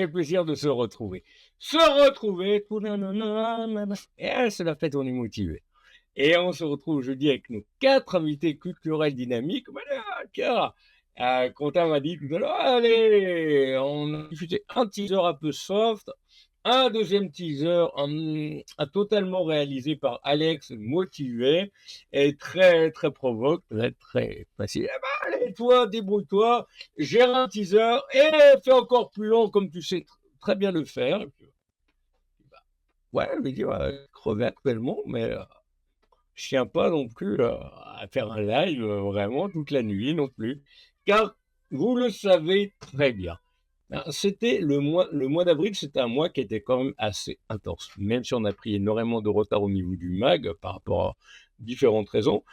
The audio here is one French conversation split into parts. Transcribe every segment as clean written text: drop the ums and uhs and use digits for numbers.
quel plaisir de se retrouver. Se retrouver, tout nanana, et c'est la fête, on est motivé. Et on se retrouve jeudi avec nos 4 invités culturels dynamiques. Voilà, tiens, Quentin m'a dit tout à l'heure, allez, on a diffusé un teaser un peu soft, un deuxième teaser totalement réalisé par Alex, motivé et très très provoque, très facile. Eh ben, allez, toi, débrouille-toi, gère un teaser et fais encore plus long comme tu sais très bien le faire. Et puis, ouais, je vais dire, crever actuellement, mais je tiens pas non plus à faire un live vraiment toute la nuit non plus, car vous le savez très bien. C'était le mois d'avril, c'était un mois qui était quand même assez intense, même si on a pris énormément de retard au niveau du MAG par rapport à différentes raisons.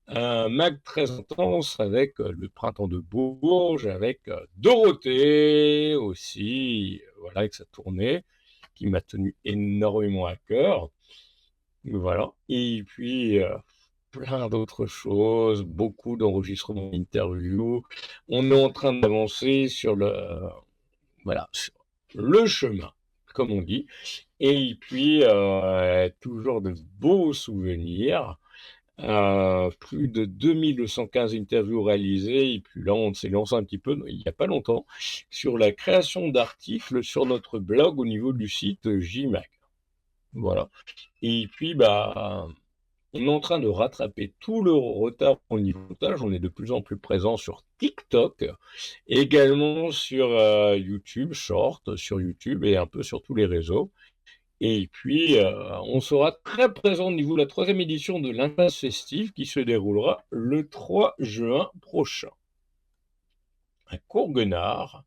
Un MAG très intense avec le printemps de Bourges, avec Dorothée aussi, voilà, avec sa tournée qui m'a tenu énormément à cœur. Voilà. Et puis, plein d'autres choses, beaucoup d'enregistrements d'interviews. On est en train d'avancer sur sur le chemin, comme on dit. Et puis, toujours de beaux souvenirs. Plus de 2215 interviews réalisées. Et puis là, on s'est lancé un petit peu, il n'y a pas longtemps, sur la création d'articles sur notre blog au niveau du site JMAG. Voilà. Et puis, on est en train de rattraper tout le retard au niveau montage. On est de plus en plus présent sur TikTok, également sur YouTube, Short, sur YouTube et un peu sur tous les réseaux. Et puis, on sera très présent au niveau de la 3e édition de l'Impasse Festive qui se déroulera le 3 juin prochain à Courgenard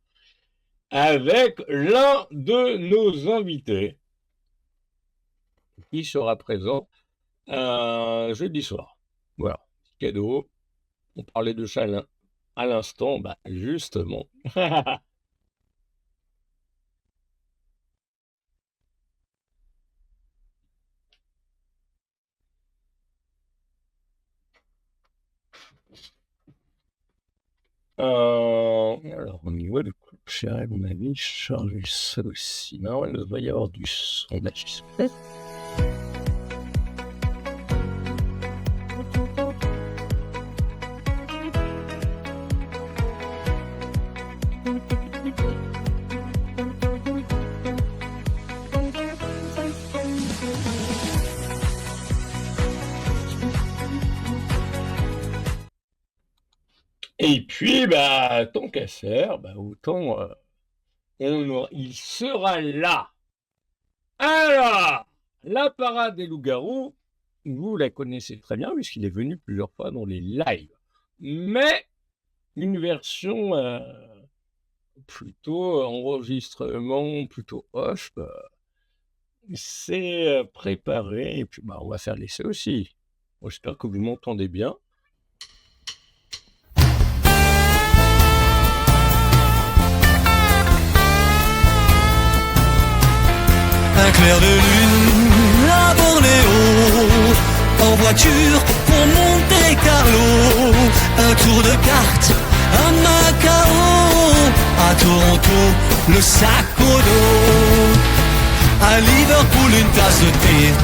avec l'un de nos invités qui sera présent jeudi soir. Voilà, cadeau. On parlait de chat à l'instant, justement. Alors, au niveau de Club Chat, à mon avis, charger ça aussi. Non, il doit y avoir du sondage. Et puis, tant qu'à faire, autant il sera là. Alors, la parade des loups-garous, vous la connaissez très bien puisqu'il est venu plusieurs fois dans les lives. Mais une version plutôt enregistrement, plutôt off, c'est préparé. Et puis, on va faire l'essai aussi. Bon, j'espère que vous m'entendez bien. Un clair de lune à Bornéo, en voiture pour Monte Carlo, un tour de cartes à Macao, à Toronto le sac au dos, à Liverpool une tasse de thé,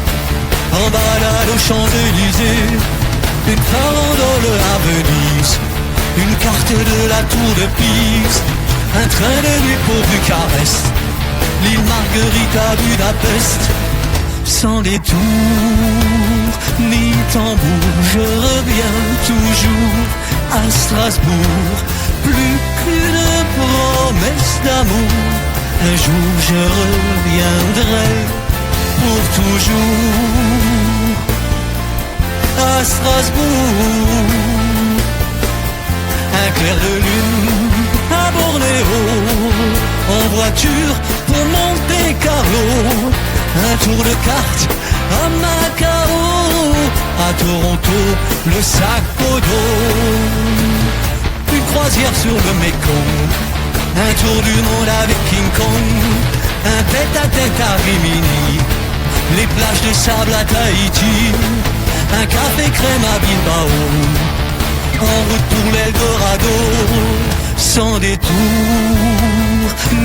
en balade aux Champs-Élysées, une farandole à Venise, une carte de la tour de Pise, un train de nuit pour Bucarest, l'île Marguerite à Budapest, sans détour ni tambour, je reviens toujours à Strasbourg, plus qu'une promesse d'amour, un jour je reviendrai pour toujours à Strasbourg, un clair de lune à Bornéo, en voiture pour Monte Carlo, un tour de cartes à Macao, à Toronto le sac au dos, une croisière sur le Mekong, un tour du monde avec King Kong, un tête-à-tête à Rimini, les plages de sable à Tahiti, un café crème à Bilbao, en route pour l'Eldorado, sans détour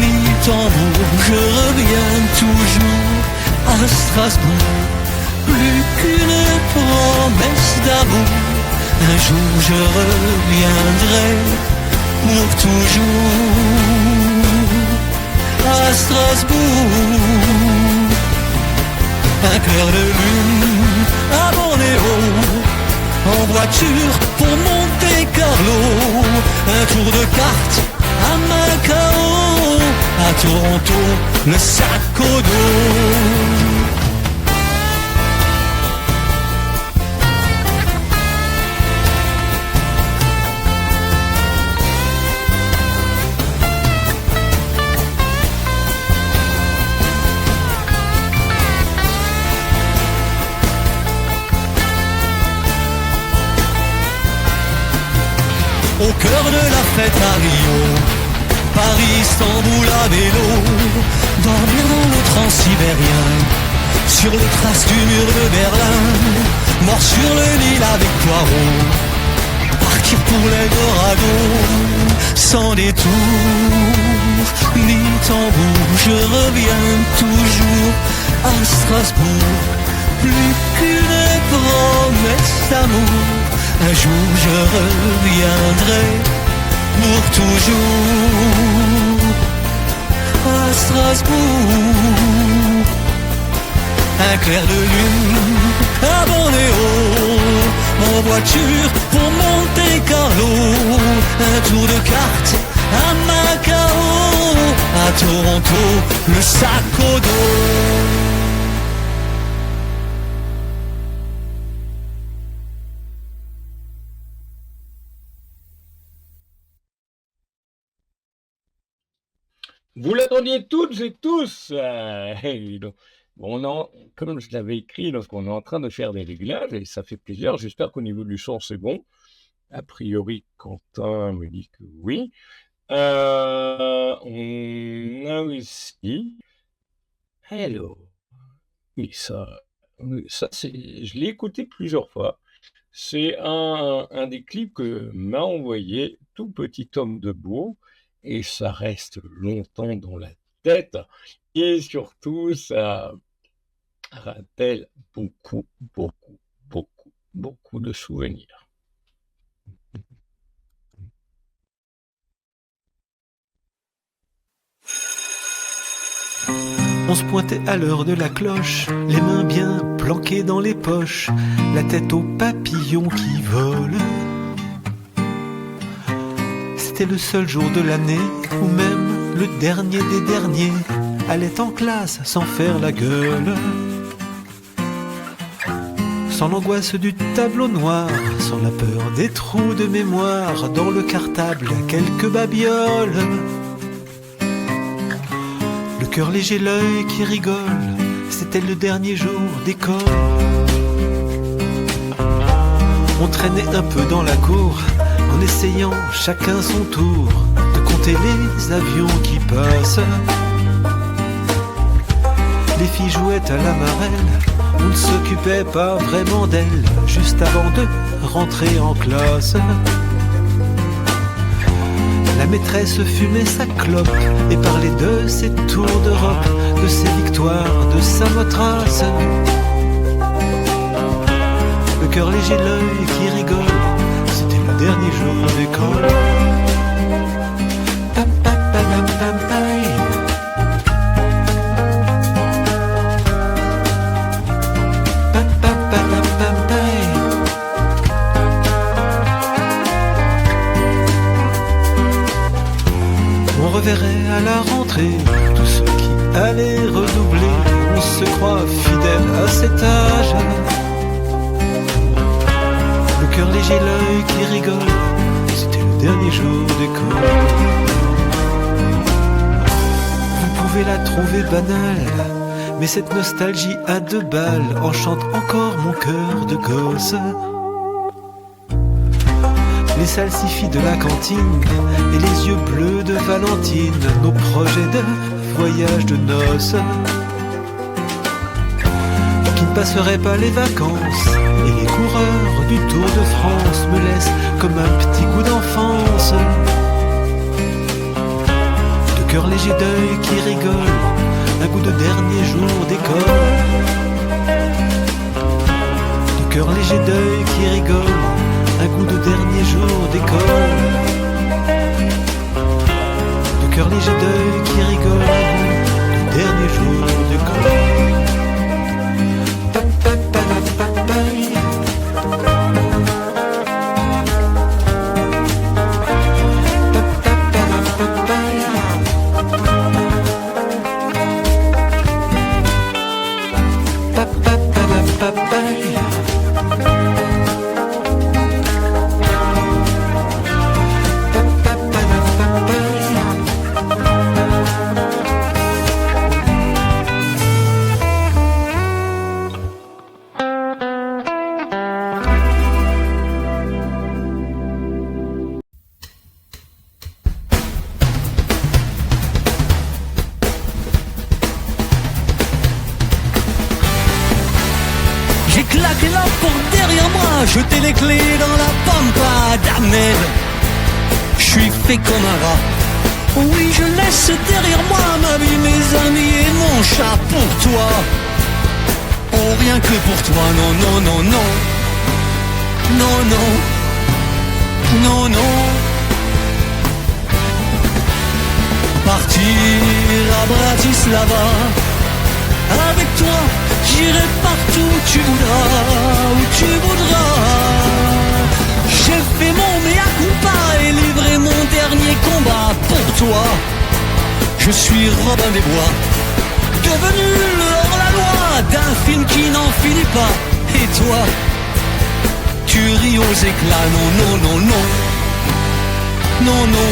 ni tambour. Je reviens toujours à Strasbourg, plus qu'une promesse d'amour. Un jour je reviendrai pour toujours à Strasbourg. Un clair de lune à Bornéo, en voiture pour Monte-Carlo. Un tour de carte à Macao, à Toronto, le sac au dos. Au cœur de la fête à Rio, Paris, Istanbul à vélo, dormir dans le transsibérien, sur les traces du mur de Berlin, mort sur le Nil avec Poirot, partir pour l'Eldorado, sans détour, ni tambour. Je reviens toujours à Strasbourg, plus qu'une promesse d'amour. Un jour je reviendrai pour toujours à Strasbourg. Un clair de lune à Bornéo, en voiture pour Monte-Carlo. Un tour de carte à Macao, à Toronto, le sac au dos. Vous l'attendiez toutes et tous. Évidemment. Bon, comme je l'avais écrit, donc on est en train de faire des réglages et ça fait plaisir. J'espère qu'au niveau du son, c'est bon. A priori, Quentin me dit que oui. On a aussi... Hello. Oui, ça je l'ai écouté plusieurs fois. C'est un des clips que m'a envoyé tout petit homme de beau. Et ça reste longtemps dans la tête. Et surtout, ça rappelle beaucoup, beaucoup, beaucoup, beaucoup de souvenirs. On se pointait à l'heure de la cloche, les mains bien planquées dans les poches, la tête aux papillons qui volent. C'était le seul jour de l'année où même le dernier des derniers allait en classe sans faire la gueule. Sans l'angoisse du tableau noir, sans la peur des trous de mémoire, dans le cartable quelques babioles. Le cœur léger, l'œil qui rigole, c'était le dernier jour d'école. On traînait un peu dans la cour, en essayant chacun son tour de compter les avions qui passent. Les filles jouaient à la marelle, on ne s'occupait pas vraiment d'elles, juste avant de rentrer en classe. La maîtresse fumait sa clope et parlait de ses tours d'Europe, de ses victoires, de Samothrace. Le cœur léger, l'œil qui rigole, dernier jour d'école. On reverrait à la rentrée tous ceux qui allaient redoubler. On se croit fidèle à cet âge. Le cœur léger, l'œil qui rigole, c'était le dernier jour d'école. Vous pouvez la trouver banale, mais cette nostalgie à 2 balles enchante encore mon cœur de gosse. Les salsifis de la cantine et les yeux bleus de Valentine, nos projets de voyage de noces qui ne passeraient pas les vacances. Et les coureurs du Tour de France me laissent comme un petit goût d'enfance. De cœur léger d'œil qui rigole, un goût de dernier jour d'école. De cœur léger d'œil qui rigole, un goût de dernier jour d'école. De cœur léger d'œil qui rigole, un goût de dernier jour d'école. Claqué la porte derrière moi, jeter les clés dans la pampa d'Ahmed. Je suis fait comme un rat. Oui, je laisse derrière moi ma vie, mes amis et mon chat pour toi. Oh, rien que pour toi, non, non, non, non. Non, non. Non, non. Partir à Bratislava. Avec toi, j'irai partout où tu voudras, où tu voudras. J'ai fait mon mea culpa et livré mon dernier combat pour toi. Je suis Robin des Bois, devenu le hors-la-loi d'un film qui n'en finit pas. Et toi, tu ris aux éclats, non, non, non, non. Non, non,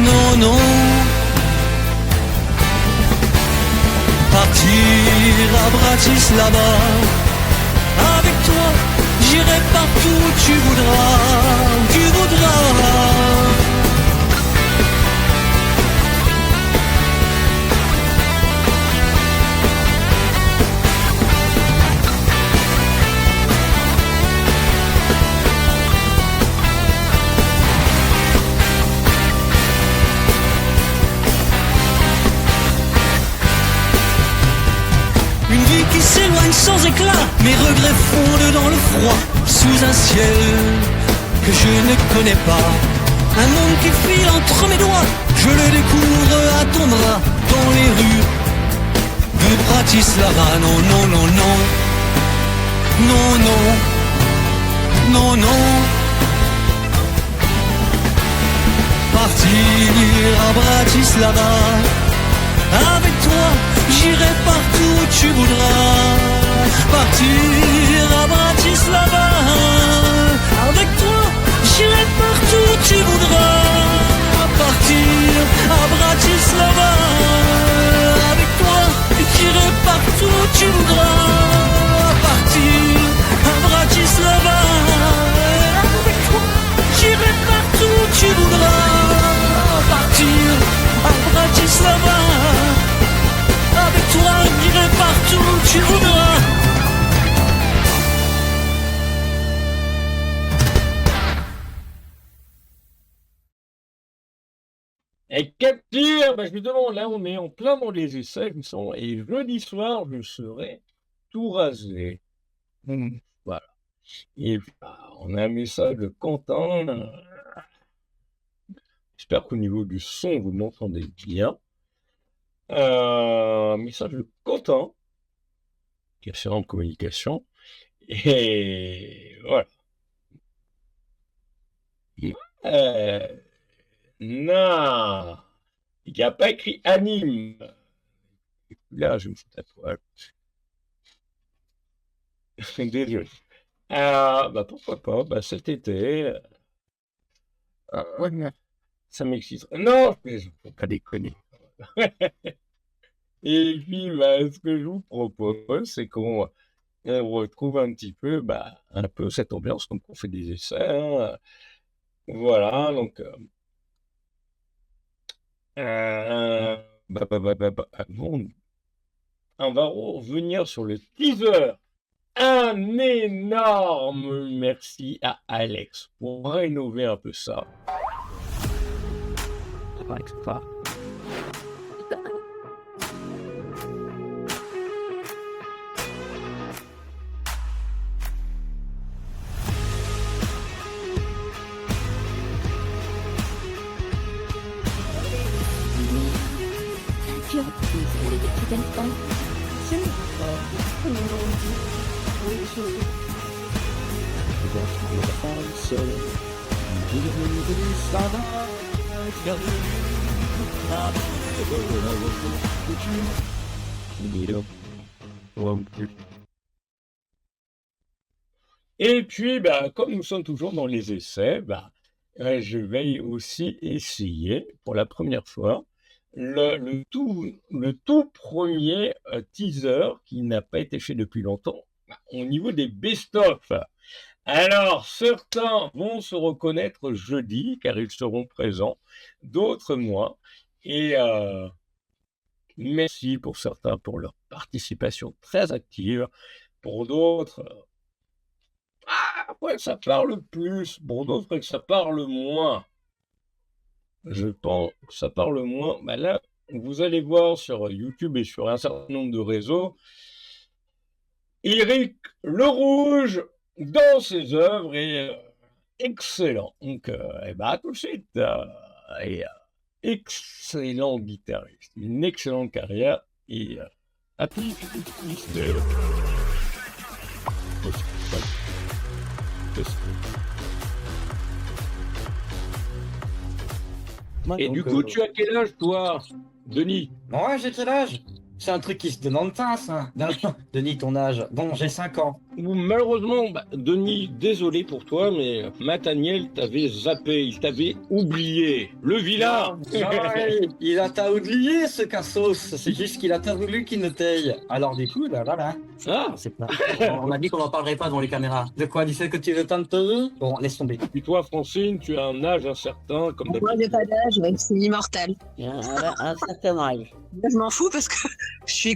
non, non. Partir à Bratislava. Avec toi, j'irai partout où tu voudras, où tu voudras. Une vie qui s'éloigne sans éclat, mes regrets fondent dans le froid, sous un ciel que je ne connais pas. Un monde qui file entre mes doigts, je le découvre à ton bras, dans les rues de Bratislava. Non, non, non, non. Non, non. Non, non. Partir à Bratislava. Avec toi, j'irai partout où tu voudras. Partir à Bratislava. Avec toi, j'irai partout où tu voudras. Partir à Bratislava. Avec toi, j'irai partout où tu voudras. Partir à Bratislava. Avec toi, j'irai partout où tu voudras. Partir à Bratislava. Avec toi, j'irai partout où tu voudras. Et capture, bah justement, là on est en plein dans les essais, je me sens, et jeudi soir, je serai tout rasé. Voilà. Et puis, bah, on a un message de Quentin. J'espère qu'au niveau du son, vous m'entendez bien. Un message de Quentin, qui est référent de communication. Et voilà. Non, il n'y a pas écrit anime. Là, je me fous de la toile. Désolé. Bah pourquoi pas, bah cet été. Ouais, ça m'exciterait. Non, je faut pas déconner. Et puis, bah, ce que je vous propose, c'est qu'on retrouve un petit peu, bah, un peu cette ambiance, comme on fait des essais. Hein. Voilà, donc. Bon, on va revenir sur le teaser. Un énorme merci à Alex pour rénover un peu ça. Et puis, comme nous sommes toujours dans les essais, je vais aussi essayer, pour la première fois, le tout premier teaser qui n'a pas été fait depuis longtemps, au niveau des best-of. Alors, certains vont se reconnaître jeudi, car ils seront présents, d'autres moins. Et merci pour certains pour leur participation très active. Pour d'autres, après, ça parle plus. Pour d'autres, que ça parle moins. Je pense que ça parle moins. Là, vous allez voir sur YouTube et sur un certain nombre de réseaux, Éric Le Rouge, dans ses œuvres, est excellent. Donc, à tout de suite. Excellent guitariste, une excellente carrière et happy Easter. Et du coup, tu as quel âge, toi, Denis? Ouais, j'ai quel âge? C'est un truc qui se demande pas, ça. Non, Denis, ton âge. Bon, j'ai 5 ans. Malheureusement, Denis, désolé pour toi, mais Nathaniel t'avait zappé, il t'avait oublié. Le vilain. Il a t'a oublié, ce cassos. C'est juste qu'il a t'a voulu qu'il ne t'aille. Alors du coup, là. Ah, C'est pas... On a dit qu'on n'en parlerait pas devant les caméras. De quoi? Du fait que tu veux tenter? Bon, laisse tomber. Et toi, Francine, tu as un âge incertain, comme Moi, j'ai pas d'âge, mais c'est immortel. Un certain âge. Je m'en fous parce que je suis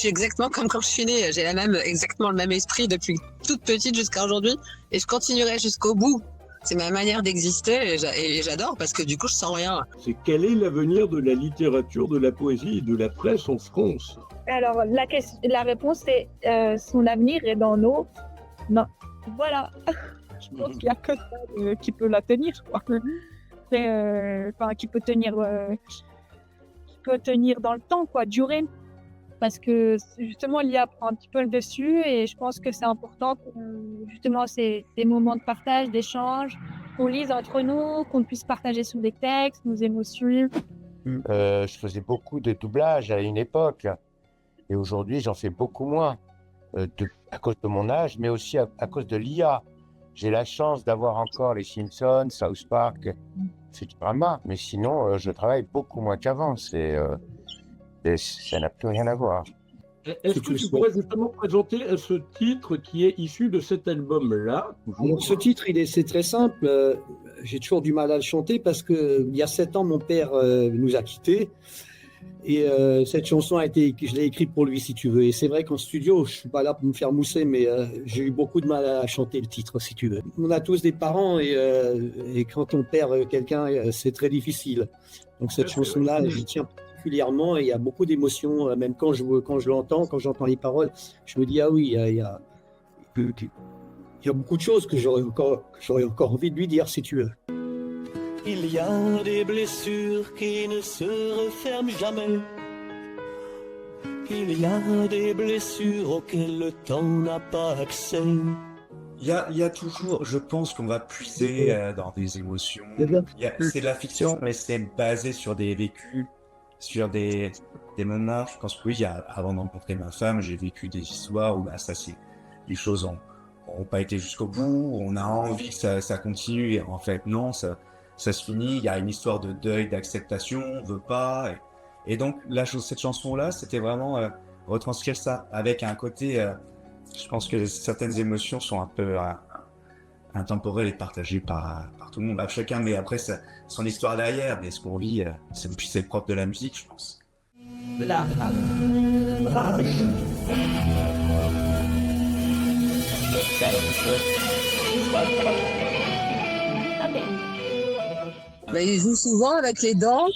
exactement comme quand je suis née. J'ai exactement le même esprit depuis toute petite jusqu'à aujourd'hui. Et je continuerai jusqu'au bout. C'est ma manière d'exister et j'adore parce que du coup, je sens rien. C'est quel est l'avenir de la littérature, de la poésie et de la presse en France? Alors, la réponse est son avenir est dans nos... Non. Voilà. Je pense qu'il n'y a que ça qui peut la tenir, quoi. Qui peut tenir dans le temps, quoi, durer. Parce que justement, l'IA prend un petit peu le dessus et je pense que c'est important que justement ces moments de partage, d'échange, qu'on lise entre nous, qu'on puisse partager sur des textes, nos émotions. Je faisais beaucoup de doublage à une époque et aujourd'hui j'en fais beaucoup moins à cause de mon âge, mais aussi à cause de l'IA. J'ai la chance d'avoir encore les Simpsons, South Park, Futurama, mais sinon je travaille beaucoup moins qu'avant. Ça n'a plus rien à voir. Est-ce que tu pourrais justement présenter ce titre qui est issu de cet album-là? Alors, ce titre, c'est très simple. J'ai toujours du mal à le chanter parce qu'il y a 7 ans, mon père nous a quittés. Et cette chanson, je l'ai écrite pour lui, si tu veux. Et c'est vrai qu'en studio, je ne suis pas là pour me faire mousser, mais j'ai eu beaucoup de mal à chanter le titre, si tu veux. On a tous des parents et quand on perd quelqu'un, c'est très difficile. Donc cette chanson-là, j'y tiens particulièrement et il y a beaucoup d'émotions. Même quand je l'entends, quand j'entends les paroles, je me dis, ah oui, il y a beaucoup de choses que j'aurais encore envie de lui dire, si tu veux. Il y a des blessures qui ne se referment jamais. Il y a des blessures auxquelles le temps n'a pas accès. Il y a toujours, je pense qu'on va puiser dans des émotions. C'est de la fiction, mais c'est basé sur des vécus, sur des moments. Je pense que oui, avant de rencontrer ma femme, j'ai vécu des histoires où les choses ont pas été jusqu'au bout. On a envie que ça continue et en fait non, ça se finit. Il y a une histoire de deuil, d'acceptation, on veut pas. Et donc cette chanson-là, c'était vraiment retranscrire ça avec un côté. Je pense que certaines émotions sont un peu intemporelles et partagées par tout le monde. Chacun, mais après, son histoire derrière, mais ce qu'on vit, c'est le propre de la musique, je pense. Il joue souvent avec les dents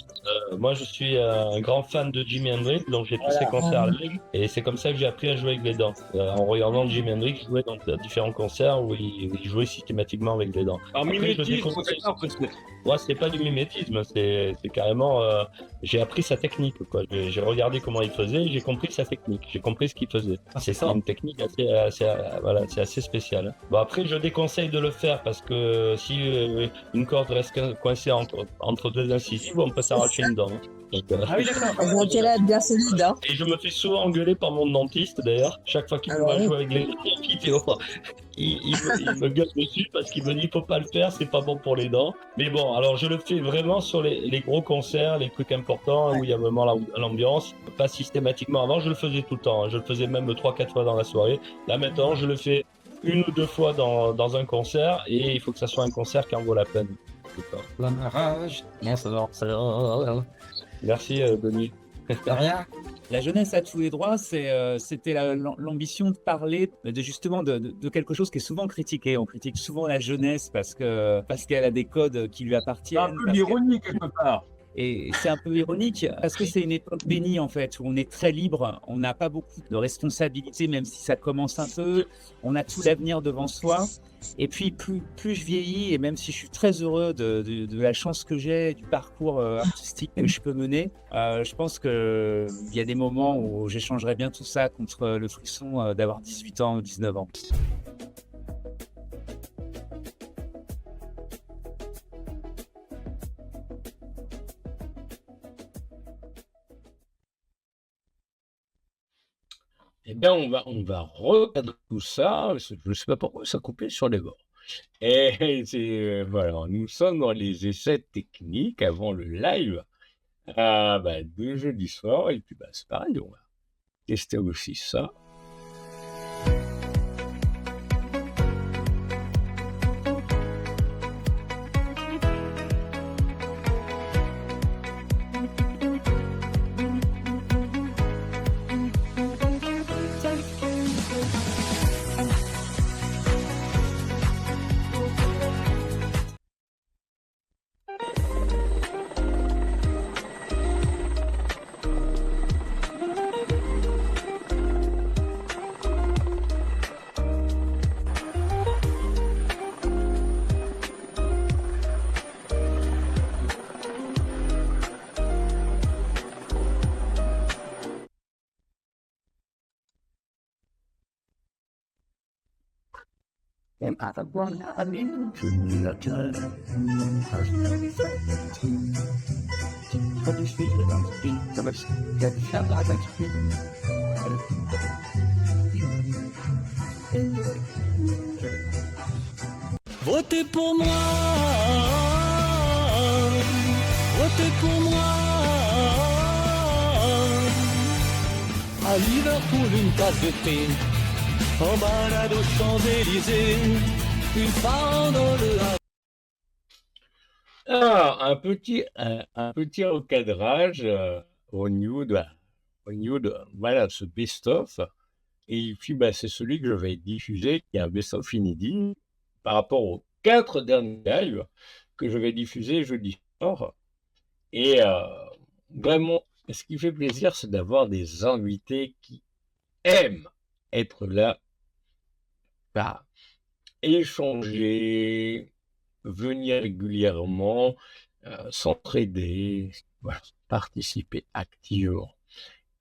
Moi, je suis un grand fan de Jimi Hendrix, donc j'ai tous ses concerts live, et c'est comme ça que j'ai appris à jouer avec les dents. En regardant Jimi Hendrix jouer dans différents concerts où il jouait systématiquement avec les dents. Alors, Après, je mimétisme, déconseille. d'accord, parce que Ouais, c'est pas du mimétisme, c'est carrément. J'ai appris sa technique, quoi. J'ai regardé comment il faisait, j'ai compris sa technique, j'ai compris ce qu'il faisait. c'est ça. une technique voilà, c'est assez spécial, hein. Bon, après, je déconseille de le faire parce que si une corde reste coincée entre deux incisives, on peut s'arracher une dent, hein. Donc, Ah oui, d'accord. Elles ont intérêt à être bien solides, hein. et je me fais souvent engueuler par mon dentiste d'ailleurs, chaque fois qu'il me voit jouer avec les dents, il me gueule dessus parce qu'il me dit faut pas le faire, c'est pas bon pour les dents. Mais bon, alors je le fais vraiment sur les gros concerts, les trucs importants où il y a vraiment l'ambiance, pas systématiquement. Avant, je le faisais tout le temps, hein. Je le faisais même 3-4 fois dans la soirée. Là maintenant, je le fais 1 ou 2 fois dans un concert et il faut que ça soit un concert qui en vaut la peine. La rage. Non, ça va. Merci Denis. De rien. La jeunesse a tous les droits, c'était l'ambition de parler justement de quelque chose qui est souvent critiqué. On critique souvent la jeunesse parce qu'elle a des codes qui lui c'est appartiennent. un peu l'ironie quelque part. Et c'est un peu ironique parce que c'est une époque bénie en fait, où on est très libre, on n'a pas beaucoup de responsabilités, même si ça commence un peu, on a tout l'avenir devant soi. Et puis plus je vieillis, et même si je suis très heureux de la chance que j'ai, du parcours artistique que je peux mener, je pense qu'il y a des moments où j'échangerais bien tout ça contre le frisson d'avoir 18 ans ou 19 ans. Eh bien, on va recadrer tout ça. Je ne sais pas pourquoi ça coupait sur les bords. Et voilà, nous sommes dans les essais techniques avant le live de jeudi soir. Et puis, c'est pareil, on va tester aussi ça. Votez pour moi, votez pour moi. À Liverpool, une tasse de thé, en balade aux Champs-Élysées, une femme dans le Havre. Alors, un petit recadrage au niveau de voilà, ce best-of. Et puis, c'est celui que je vais diffuser, qui est un best-of inédit par rapport aux 4 derniers lives que je vais diffuser jeudi soir. Et vraiment, ce qui fait plaisir, c'est d'avoir des invités qui aiment être là, échanger, venir régulièrement, s'entraider, voilà, participer activement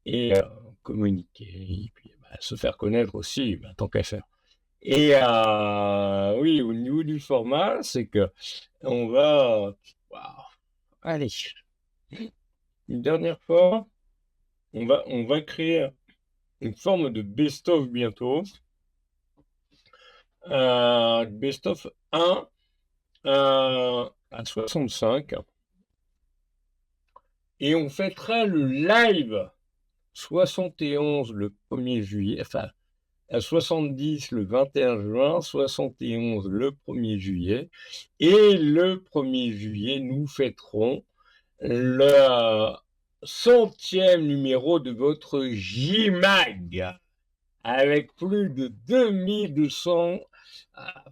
et communiquer, et puis se faire connaître aussi, tant qu'à faire. Et oui, au niveau du format, c'est que on va... Allez, une dernière fois, on va créer une forme de best-of bientôt. Best-of 1 à 65. Et on fêtera le live 71 le 1er juillet, enfin, à 70 le 21 juin, 71 le 1er juillet. Et le 1er juillet, nous fêterons le 100e numéro de votre J-Mag, avec plus de 2200,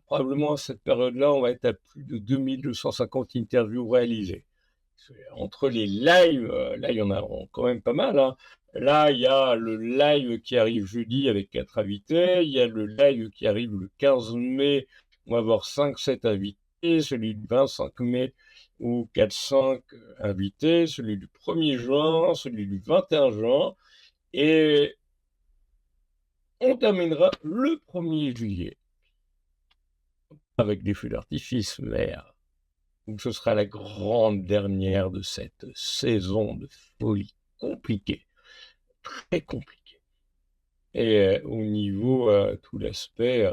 probablement à cette période-là, on va être à plus de 2250 interviews réalisées. entre les lives, là, il y en a quand même pas mal, hein. Là, il y a le live qui arrive jeudi avec 4 invités. Il y a le live qui arrive le 15 mai. On va avoir 5-7 invités. Celui du 25 mai où 4-5 invités. Celui du 1er juin. Celui du 21 juin. Et on terminera le 1er juillet avec des feux d'artifice, mais donc ce sera la grande dernière de cette saison de folie compliquée. Très compliqué. Et au niveau tout l'aspect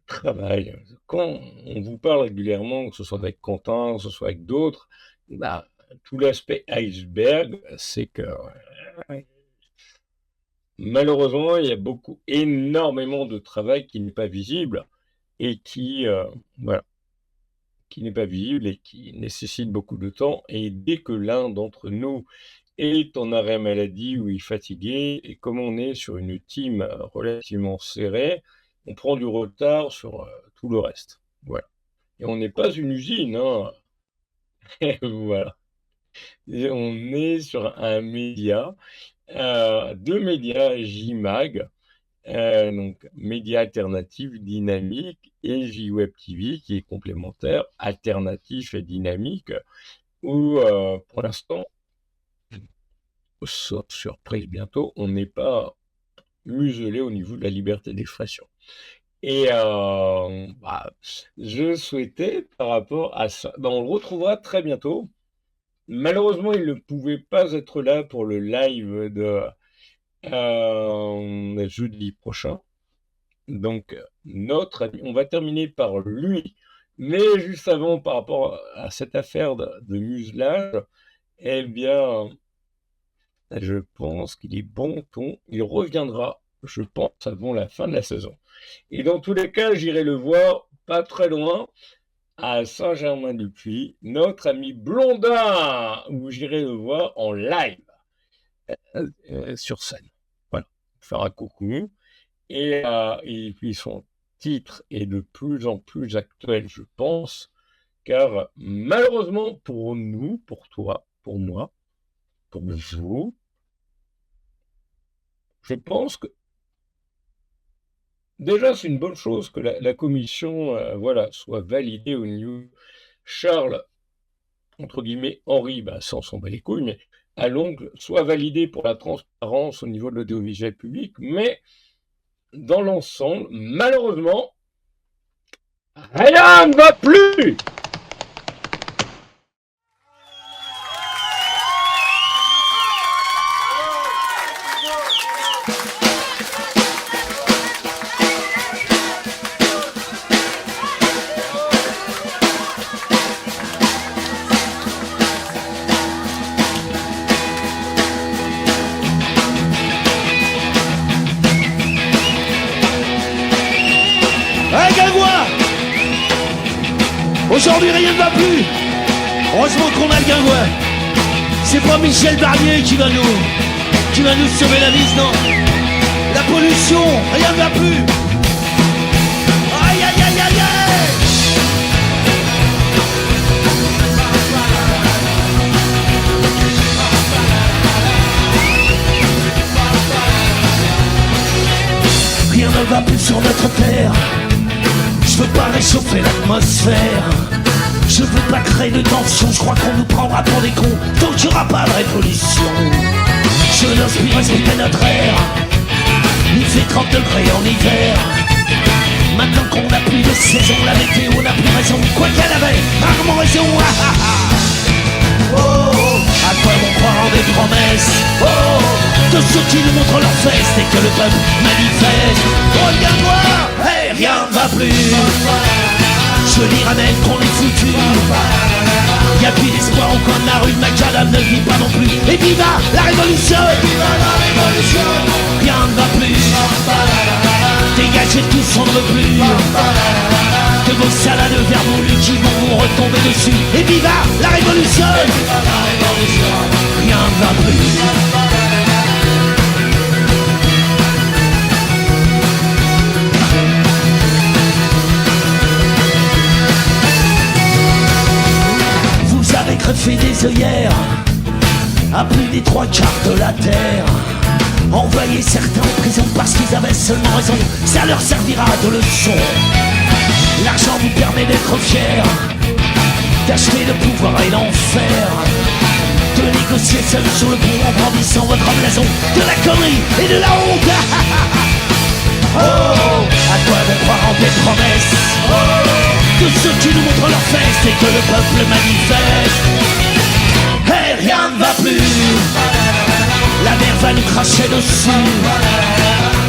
travail, quand on vous parle régulièrement, que ce soit avec Quentin, que ce soit avec d'autres, bah, tout l'aspect iceberg, c'est que malheureusement, il y a énormément de travail qui n'est pas visible et qui n'est pas visible et qui nécessite beaucoup de temps. Et dès que l'un d'entre nous est en arrêt maladie ou est fatigué, et comme on est sur une team relativement serrée, on prend du retard sur tout le reste. Voilà. Et on n'est pas une usine, hein. Voilà. Et on est sur un média, 2 médias JMAG, donc médias alternatifs, dynamiques, et JWeb TV qui est complémentaire, alternatif et dynamique, où pour l'instant, sauf surprise bientôt, on n'est pas muselé au niveau de la liberté d'expression. Et je souhaitais par rapport à ça, on le retrouvera très bientôt. Malheureusement, il ne pouvait pas être là pour le live de jeudi prochain. Donc, notre ami, on va terminer par lui. Mais juste avant, par rapport à cette affaire de muselage, eh bien, je pense qu'il est bon ton. Il reviendra, je pense, avant la fin de la saison. Et dans tous les cas, j'irai le voir pas très loin, à Saint-Germain-du-Puy, notre ami Blondin, où j'irai le voir en live, sur scène. Voilà, faire un coucou. Et puis son titre est de plus en plus actuel, je pense, car malheureusement pour nous, pour toi, pour moi, pour vous, je pense que déjà c'est une bonne chose que la commission soit validée au niveau Charles, entre guillemets, Henri, ça on s'en bat les couilles, mais à l'ongle, soit validé pour la transparence au niveau de l'audiovisuel public, mais dans l'ensemble, malheureusement, rien ne va plus. Aujourd'hui rien ne va plus. Heureusement qu'on a le Guingois. C'est pas Michel Barnier qui va nous sauver la vie, non. La pollution, rien ne va plus. Aïe aïe aïe aïe aïe. Rien ne va plus sur notre terre. Je veux pas réchauffer l'atmosphère. Je veux pas créer de tension. Je crois qu'on nous prendra pour des cons tant qu'il n'y aura pas de révolution. Je n'ose plus respecter notre air. Il fait 30 degrés en hiver. Maintenant qu'on n'a plus de saison, la météo n'a plus raison. Quoi qu'elle avait, rarement raison. Oh, à quoi vont croire en des promesses? Oh, de ceux qui nous montrent leurs fesses et que le peuple manifeste. Regarde-moi, hey, rien ne va plus. Je dirais même qu'on est foutu. Y'a plus d'espoir au coin de la rue, Macadam ne vit pas non plus. Et viva la révolution! Rien ne va plus. Dégagez tous, on ne veut plus. Que vos salades vermoulues qui vont vous retomber dessus. Et viva la révolution! Rien ne va plus. les œillères à plus des 3 quarts de la terre. Envoyer certains en prison parce qu'ils avaient seulement raison, ça leur servira de leçon. L'argent vous permet d'être fier, d'acheter le pouvoir et l'enfer, de négocier seul sur le pont en brandissant votre blason, de la connerie et de la honte. Oh, à quoi de croire en des promesses, de ceux qui nous montrent leurs fesses et que le peuple manifeste. Et rien ne va plus, la mer va nous cracher dessus.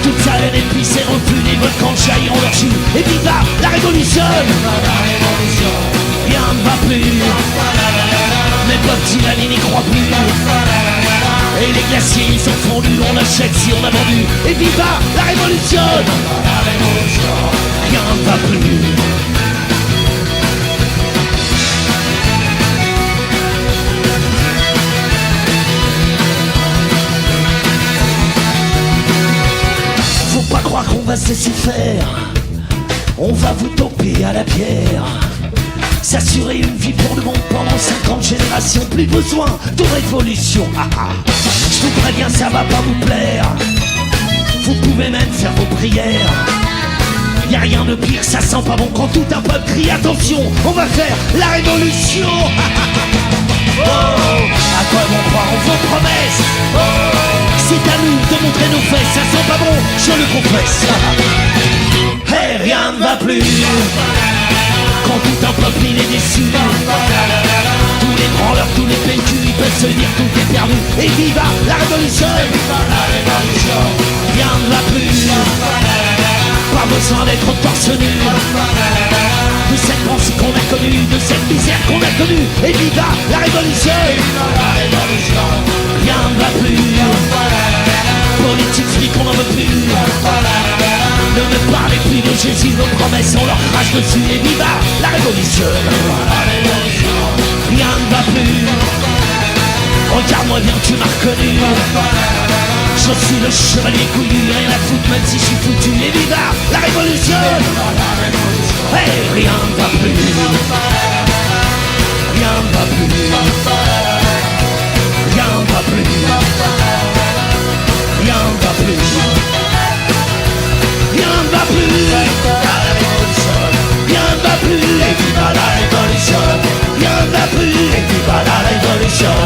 Toute sa haine et puis ses refus, les volcans jailliront leur jus. Et viva la révolution. Rien ne va plus, mes potes Tilani n'y croient plus. Et les glaciers ils sont fondus, on achète si on a vendu. Et viva la révolution. Rien ne va plus. Faut pas croire qu'on va se laisser faire, on va vous toper à la pierre. S'assurer une vie pour le monde pendant 50 générations, plus besoin de révolution. Je vous préviens, ça va pas vous plaire, vous pouvez même faire vos prières. Y'a rien de pire, ça sent pas bon quand tout un peuple crie attention, on va faire la révolution. Oh, à quoi vont croire en vos promesses? C'est à nous de montrer nos fesses, ça sent pas bon, je le confesse. Et rien ne va plus, quand tout un peuple il est déçu. Tous les branleurs, tous les PQ, ils peuvent se dire tout est perdu. Et viva la révolution. Rien ne va plus, pas besoin d'être torse nu. De cette pensée qu'on a connue, de cette misère qu'on a connue. Et viva la révolution. Rien ne va plus, politique flic on n'en veut plus. Ne me parlez plus de Jésus, nos promesses on leur crache dessus. Et viva la révolution. Rien ne va plus, regarde-moi bien tu m'as reconnu. Je suis le chevalier couillu, rien à foutre même si je suis foutu. Et viva la révolution. Hey, rien ne va plus, rien ne va plus, rien ne va plus, rien ne va plus, rien ne va plus, rien ne va plus, et viva la révolution. Rien ne va plus, et viva la révolution.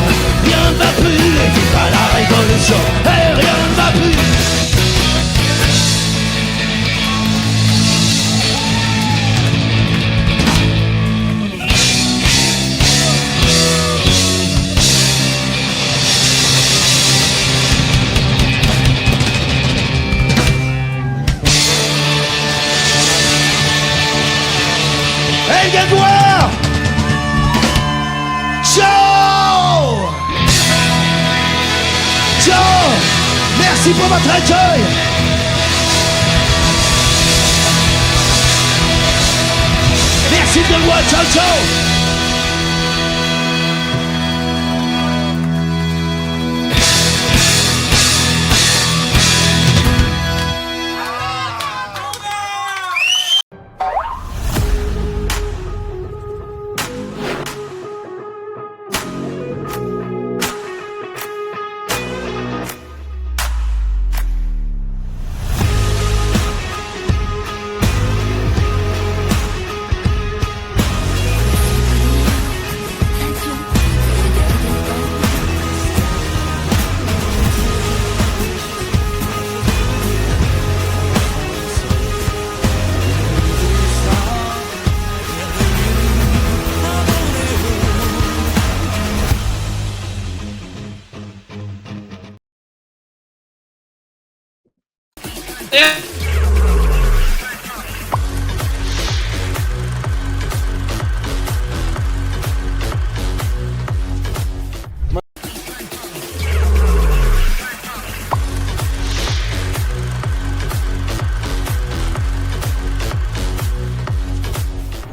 Rien ne va plus, et viva la révolution. Et rien ne va plus. Hey, viens voir. Ciao. Ciao. Merci pour votre accueil. Merci de moi, ciao, ciao.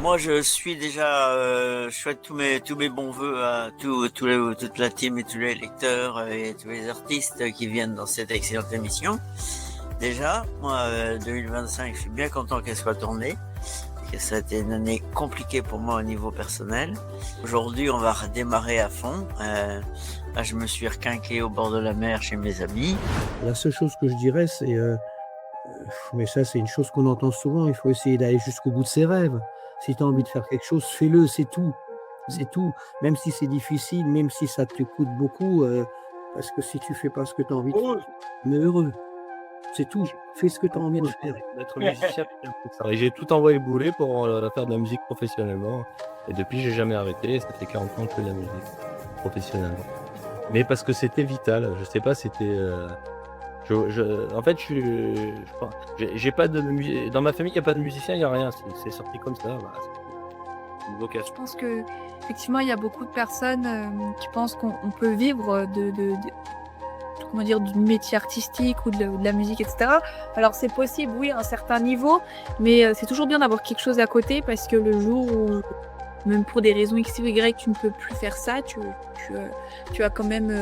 Moi, je suis déjà, je souhaite tous mes bons voeux à toute la team et tous les lecteurs et tous les artistes qui viennent dans cette excellente émission. Déjà, moi, 2025, je suis bien content qu'elle soit tournée, Ça a été une année compliquée pour moi au niveau personnel. Aujourd'hui, on va redémarrer à fond. Là, je me suis requinqué au bord de la mer chez mes amis. La seule chose que je dirais, c'est, mais ça c'est une chose qu'on entend souvent, il faut essayer d'aller jusqu'au bout de ses rêves. Si tu as envie de faire quelque chose, fais-le, c'est tout. C'est tout. Même si c'est difficile, même si ça te coûte beaucoup, parce que si tu fais pas ce que tu as envie de faire, mais heureux. C'est tout. Fais ce que tu as envie de faire. D'être musicien, et j'ai tout envoyé bouler pour faire de la musique professionnellement. Et depuis, j'ai jamais arrêté. Ça fait 40 ans que je fais de la musique professionnellement. Mais parce que c'était vital. Je sais pas, c'était. En fait, j'ai pas de dans ma famille, il n'y a pas de musicien, il n'y a rien. C'est sorti comme ça. Voilà. C'est une vocation. Je pense que effectivement, il y a beaucoup de personnes qui pensent qu'on peut vivre comment dire, du métier artistique ou de la musique, etc. Alors c'est possible, oui, à un certain niveau, mais c'est toujours bien d'avoir quelque chose à côté parce que le jour où, même pour des raisons X ou Y, tu ne peux plus faire ça, tu as quand même,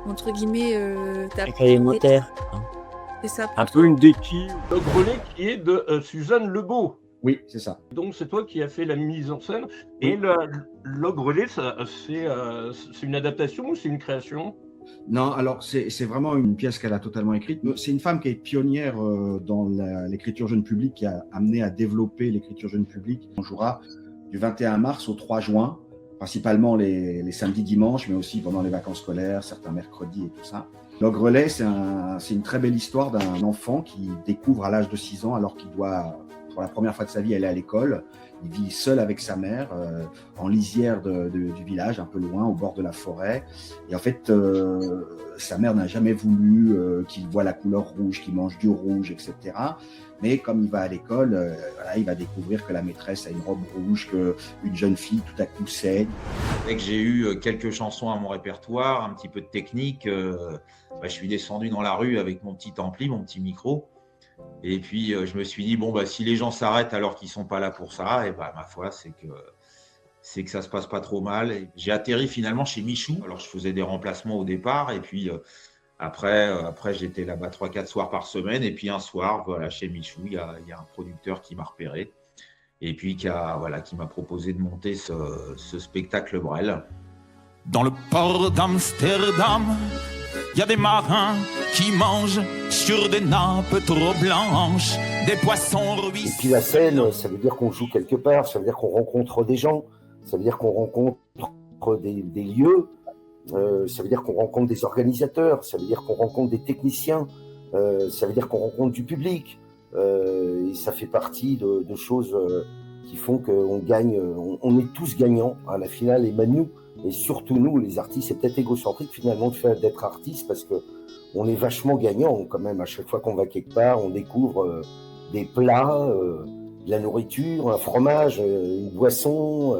entre guillemets, ta moteur. C'est ça. Un peu une déquille. Le Grelet qui est de Suzanne Lebeau. Oui, c'est ça. Donc c'est toi qui as fait la mise en scène. Et le Grelet, c'est une adaptation ou c'est une création? Non, alors c'est vraiment une pièce qu'elle a totalement écrite. C'est une femme qui est pionnière dans l'écriture jeune public, qui a amené à développer l'écriture jeune public. On jouera du 21 mars au 3 juin, principalement les samedis, dimanches, mais aussi pendant les vacances scolaires, certains mercredis et tout ça. L'Ogrelet, c'est une très belle histoire d'un enfant qui découvre à l'âge de 6 ans, alors qu'il doit, pour la première fois de sa vie, aller à l'école. Il vit seul avec sa mère, en lisière du village, un peu loin, au bord de la forêt. Et en fait, sa mère n'a jamais voulu qu'il voie la couleur rouge, qu'il mange du rouge, etc. Mais comme il va à l'école, il va découvrir que la maîtresse a une robe rouge, qu'une jeune fille tout à coup saigne. Dès que j'ai eu quelques chansons à mon répertoire, un petit peu de technique, je suis descendu dans la rue avec mon petit ampli, mon petit micro. Et puis, je me suis dit, si les gens s'arrêtent alors qu'ils ne sont pas là pour ça, et ma foi, c'est que ça ne se passe pas trop mal. Et j'ai atterri finalement chez Michou. Alors, je faisais des remplacements au départ. Et puis, après j'étais là-bas 3-4 soirs par semaine. Et puis, un soir, chez Michou, il y a un producteur qui m'a repéré. Et puis, qui m'a proposé de monter ce spectacle Brel. Dans le port d'Amsterdam, il y a des marins qui mangent sur des nappes trop blanches, des poissons ruisselants. Et puis la scène, ça veut dire qu'on joue quelque part, ça veut dire qu'on rencontre des gens, ça veut dire qu'on rencontre des lieux, ça veut dire qu'on rencontre des organisateurs, ça veut dire qu'on rencontre des techniciens, ça veut dire qu'on rencontre du public. Et ça fait partie de choses qui font qu'on gagne, on est tous gagnants à la finale, et même nous. Et surtout nous, les artistes, c'est peut-être égocentrique finalement d'être artiste parce que on est vachement gagnant quand même. À chaque fois qu'on va quelque part, on découvre des plats, de la nourriture, un fromage, une boisson,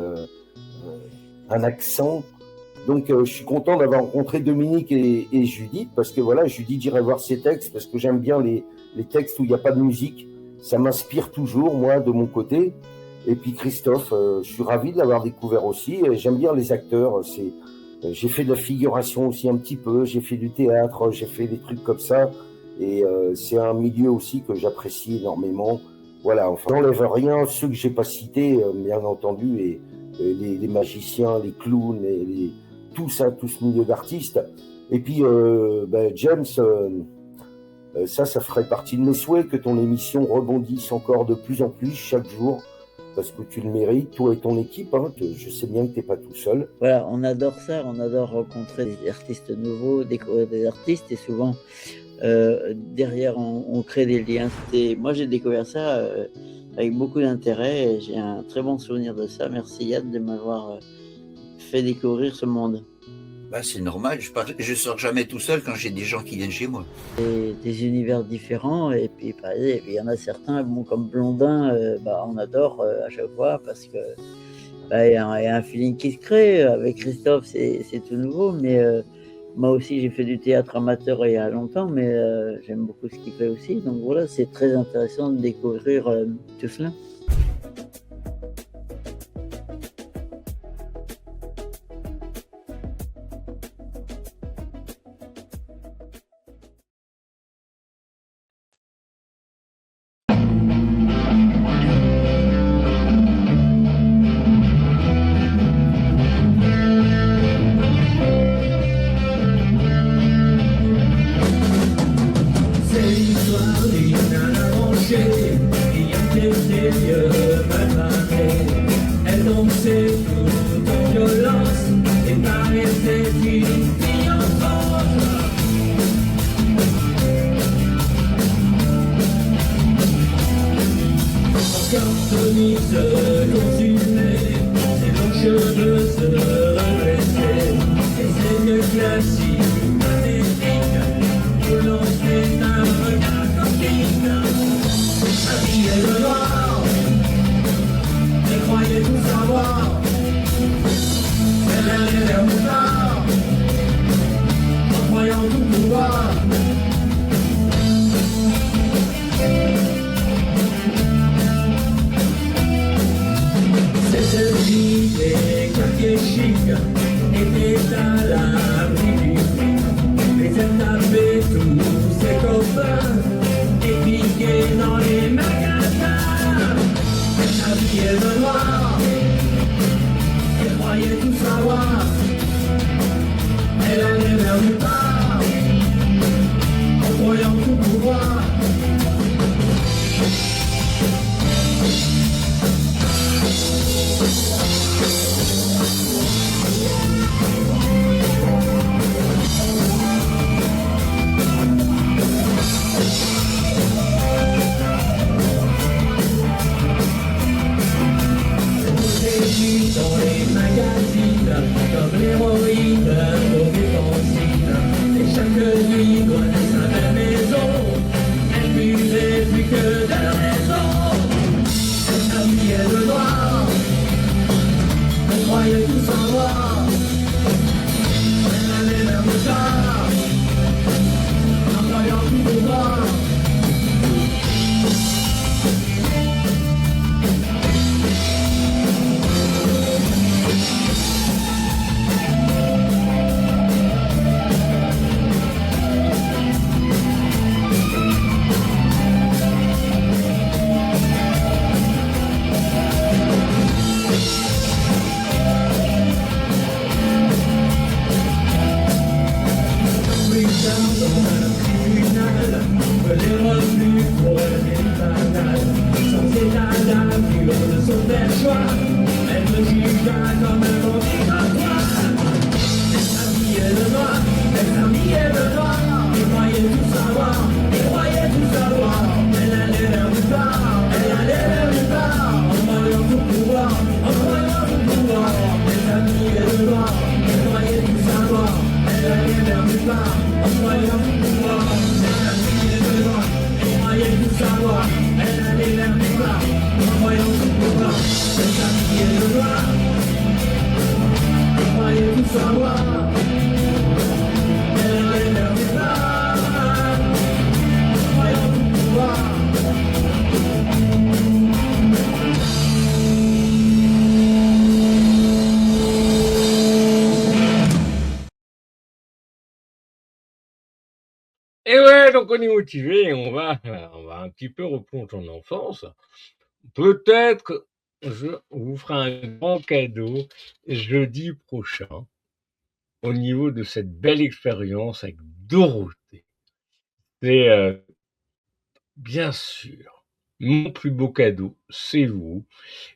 un accent. Donc je suis content d'avoir rencontré Dominique et Judith parce que Judith, j'irai voir ses textes parce que j'aime bien les textes où il n'y a pas de musique. Ça m'inspire toujours, moi, de mon côté. Et puis Christophe, je suis ravi de l'avoir découvert aussi. J'aime bien les acteurs. J'ai fait de la figuration aussi un petit peu. J'ai fait du théâtre. J'ai fait des trucs comme ça. Et c'est un milieu aussi que j'apprécie énormément. Voilà. Enfin, j'enlève rien. Ceux que j'ai pas cités, bien entendu, et les magiciens, les clowns, tout ça, tout ce milieu d'artistes. Et puis James, ça ferait partie de mes souhaits que ton émission rebondisse encore de plus en plus chaque jour. Parce que tu le mérites, toi et ton équipe, je sais bien que tu n'es pas tout seul. Voilà, on adore ça, on adore rencontrer des artistes nouveaux, découvrir des artistes, et souvent, derrière, on crée des liens. Moi, j'ai découvert ça avec beaucoup d'intérêt, et j'ai un très bon souvenir de ça. Merci Yann de m'avoir fait découvrir ce monde. C'est normal, je sors jamais tout seul quand j'ai des gens qui viennent chez moi. Des univers différents, et puis il y en a certains, comme Blondin, on adore à chaque fois parce que il y a un feeling qui se crée. Avec Christophe, c'est tout nouveau, mais moi aussi j'ai fait du théâtre amateur il y a longtemps, mais j'aime beaucoup ce qu'il fait aussi. Donc voilà, c'est très intéressant de découvrir tout cela. l'histoire d'une nana branchée qui était des yeux mal barrés. Elle dansait tout en violence et paraissait une fille en transe. Quand Tony se consumait, ses longs cheveux se redressaient, et ses yeux classiques, pathétiques, nous lançaient un regard coquine. Habillée de noir, elle croyait tout savoir, elle allait vers mon art, en croyant tout pouvoir. Cette fille des quartiers chics était à l'abri du fric, mais elle tapait tous ses copains et piquait dans les magasins. Habillée de noir, elle croyait tout savoir, elle allait vers nulle part, en croyant tout pouvoir. Dans les magazines, comme l'héroïne aux défensives. Et chaque nuit, loin de sa belle maison, elle buvait plus que de raison. Elle s'habillait de noir, elle croyait tout savoir. Elle allait vers le char, en croyant tout pouvoir. Elle est revenue pour elle banale, sans état d'allure de son perchoir, elle me jugea comme un bandit notoire. Elle s'habillait de noir, elle s'habillait de noir, elle croyait tout savoir, elle croyait tout savoir. Elle allait vers nulle part, elle allait vers nulle part, en croyant tout pouvoir, en croyant tout pouvoir. Elle s'habillait de noir, elle croyait tout savoir, elle allait vers nulle part, en croyant tout pouvoir. Elle croyait tout savoir, elle allait vers nulle part, en croyant tout pouvoir. Elle s'habillait de noir, elle croyait tout savoir, elle allait vers nulle part, en croyant tout pouvoir. Et ouais, donc on est motivé, on va un petit peu replonger en enfance. Peut-être je vous ferai un grand cadeau jeudi prochain au niveau de cette belle expérience avec Dorothée. C'est bien sûr mon plus beau cadeau, c'est vous,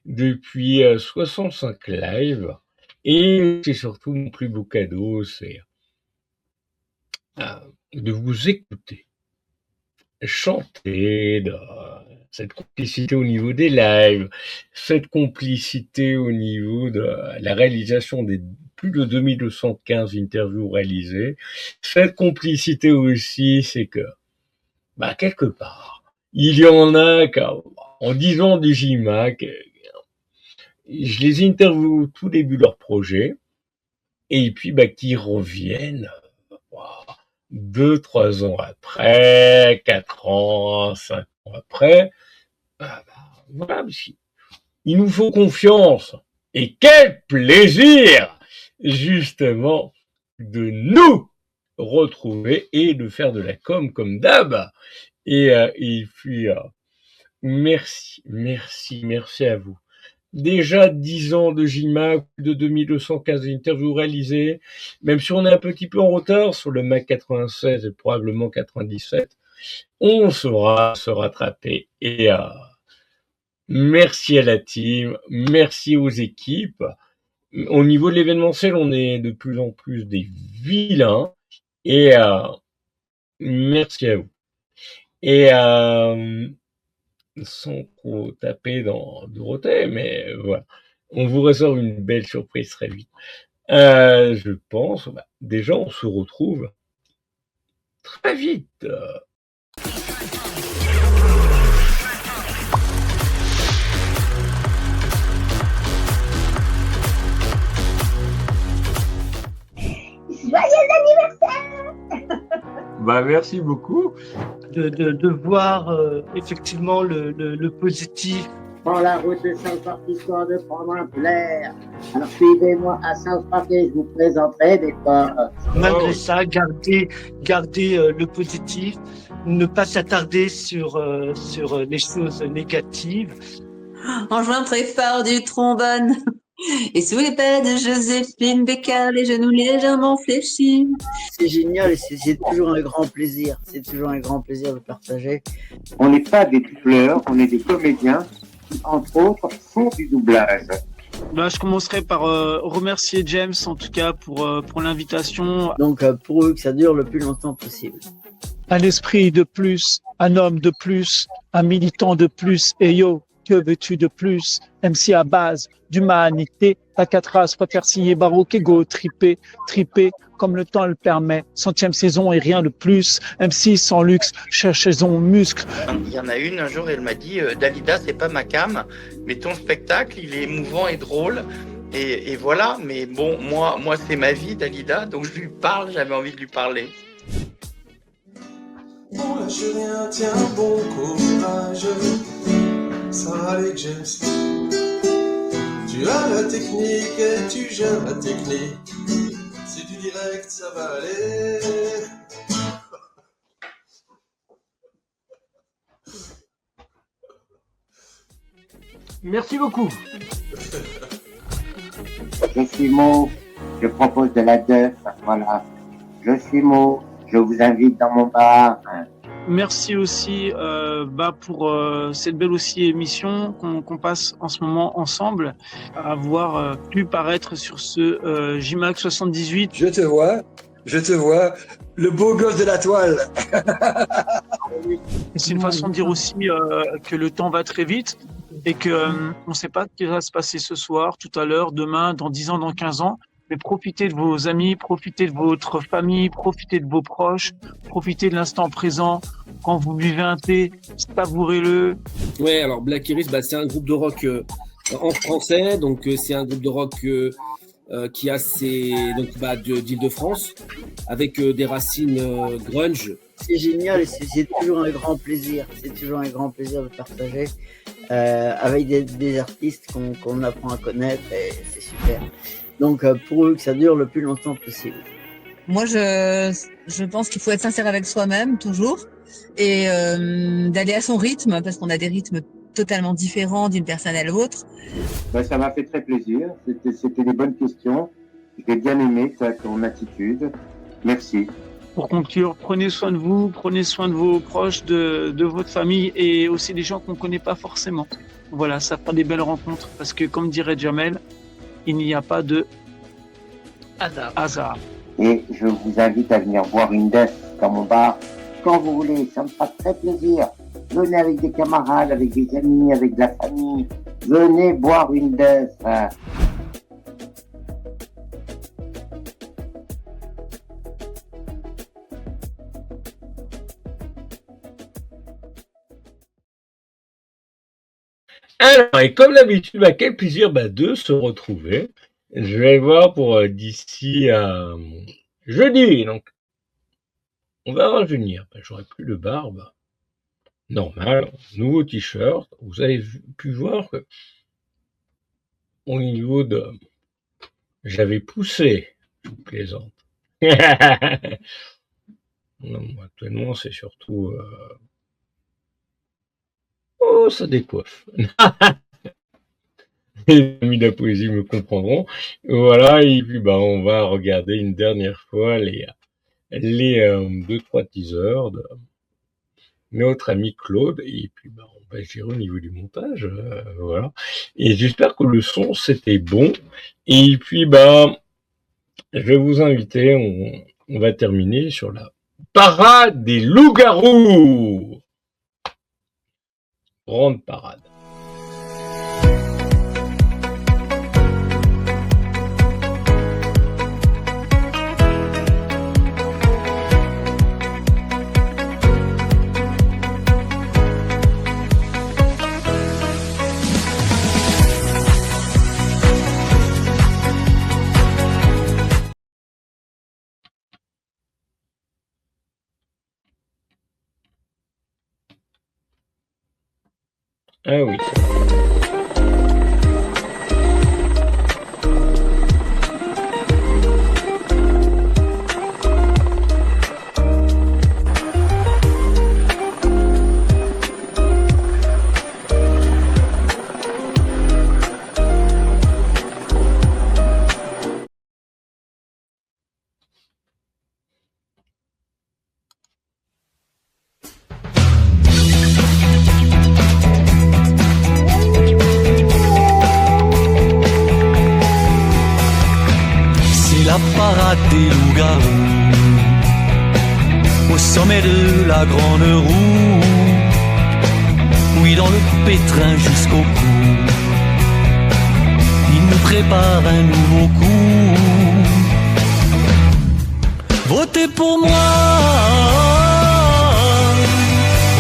depuis 65 lives. Et c'est surtout mon plus beau cadeau, c'est de vous écouter chanter, cette complicité au niveau des lives, cette complicité au niveau de la réalisation des plus de 2215 interviews réalisées, cette complicité aussi, c'est que, quelque part, il y en a en 10 ans du JMAC, je les interviewe au tout début de leur projet, et puis qui reviennent 2, 3 ans après, 4 ans, 5 ans après, voilà, il nous faut confiance. Et quel plaisir, justement, de nous retrouver et de faire de la com comme d'hab. Et puis, merci à vous. déjà 10 ans de JMAC, de 2215 interviews réalisées, même si on est un petit peu en retard sur le Mac 96 et probablement 97, on saura se rattraper. Et merci à la team, merci aux équipes. Au niveau de l'événementiel, on est de plus en plus des vilains. Et merci à vous. Et sans trop taper dans Dorothée, mais voilà. On vous réserve une belle surprise très vite. Je pense, déjà, on se retrouve très vite. Joyeux anniversaire! Merci beaucoup. De voir effectivement le positif. Prends la route de South Park histoire de prendre un plaisir. Alors suivez-moi à South Park et je vous présenterai des corps. Malgré ça, garder le positif, ne pas s'attarder sur les choses négatives. En jouant très fort du trombone et sous les pas de Joséphine Bécard, les genoux légèrement fléchis. C'est génial et c'est toujours un grand plaisir. C'est toujours un grand plaisir de partager. On n'est pas des doubleurs, on est des comédiens qui, entre autres, font du doublage. Je commencerai par remercier James, en tout cas, pour l'invitation. Donc, pour eux, que ça dure le plus longtemps possible. Un esprit de plus, un homme de plus, un militant de plus, et yo, que veux-tu de plus? MC à base d'humanité, ta quatre races préfère signer baroque ego, triper, comme le temps le permet. 100e saison et rien de plus. MC sans luxe, cherchons muscle. Il y en a une un jour, elle m'a dit Dalida, c'est pas ma cam, mais ton spectacle, il est émouvant et drôle. Et voilà, mais bon, moi c'est ma vie, Dalida, donc je lui parle, j'avais envie de lui parler. Bon, lâche rien, tiens, bon courage. Ça va aller, James. Tu as la technique et tu gères la technique. C'est du direct, ça va aller. Merci beaucoup. Je suis Mo, je propose de la deuf, voilà. Je suis Mo, je vous invite dans mon bar. Merci aussi pour cette belle aussi émission qu'on passe en ce moment ensemble, à avoir pu paraître sur ce JMAC 78. Je te vois, le beau gosse de la toile. C'est une façon de dire aussi que le temps va très vite et qu'on ne sait pas ce qui va se passer ce soir, tout à l'heure, demain, dans 10 ans, dans 15 ans. Mais profitez de vos amis, profitez de votre famille, profitez de vos proches, profitez de l'instant présent. Quand vous buvez un thé, savourez-le. Ouais, alors Black Iris, c'est un groupe de rock en français, donc c'est un groupe de rock qui a d'Île-de-France, avec des racines grunge. C'est génial et c'est toujours un grand plaisir. C'est toujours un grand plaisir de partager avec des artistes qu'on apprend à connaître et c'est super. Donc, pour eux, que ça dure le plus longtemps possible. Moi, je pense qu'il faut être sincère avec soi-même, toujours, et d'aller à son rythme, parce qu'on a des rythmes totalement différents d'une personne à l'autre. Ça m'a fait très plaisir, c'était des bonnes questions. J'ai bien aimé ton attitude. Merci. Pour conclure, prenez soin de vous, prenez soin de vos proches, de votre famille et aussi des gens qu'on ne connaît pas forcément. Voilà, ça fera des belles rencontres, parce que comme dirait Jamel, il n'y a pas de hasard. Et je vous invite à venir boire une def dans mon bar quand vous voulez, ça me fera très plaisir. Venez avec des camarades, avec des amis, avec de la famille. Venez boire une def. Alors, et comme d'habitude, quel plaisir de se retrouver. Je vais voir pour d'ici à jeudi. Donc, on va rajeunir. J'aurai plus de barbe. Normal. Nouveau t-shirt. Vous avez pu voir que au niveau de... J'avais poussé. Je vous plaisante. Non, actuellement, c'est surtout... Oh, ça décoiffe. les amis de la poésie me comprendront. Voilà, et puis on va regarder une dernière fois les 2-3 teasers de notre ami Claude, et puis on va gérer au niveau du montage, voilà. Et j'espère que le son c'était bon. Et puis je vais vous inviter, on va terminer sur la parade des loups-garous. Grande parade. Ah oui. Parade des loups-garous au sommet de la grande roue, oui, dans le pétrin jusqu'au cou, il nous prépare un nouveau coup. Votez pour moi,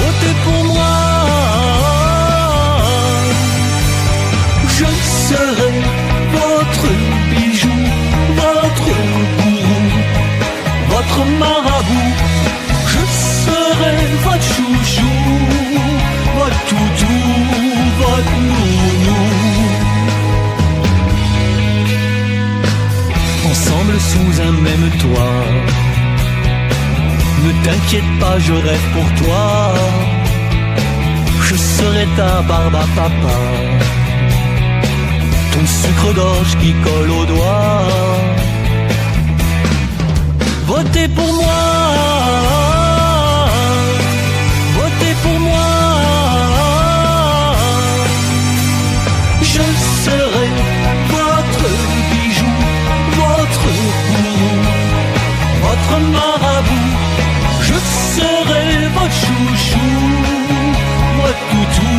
votez pour moi, je serai votre bijou, votre gourou, votre marabout, je serai votre chouchou, votre toutou, votre nounou. Ensemble sous un même toit, ne t'inquiète pas, je rêve pour toi, je serai ta barbe à papa, ton sucre d'orge qui colle aux doigts. Votez pour moi, votez pour moi, je serai votre bijou, votre gourou, votre marabout, je serai votre chouchou, votre toutou,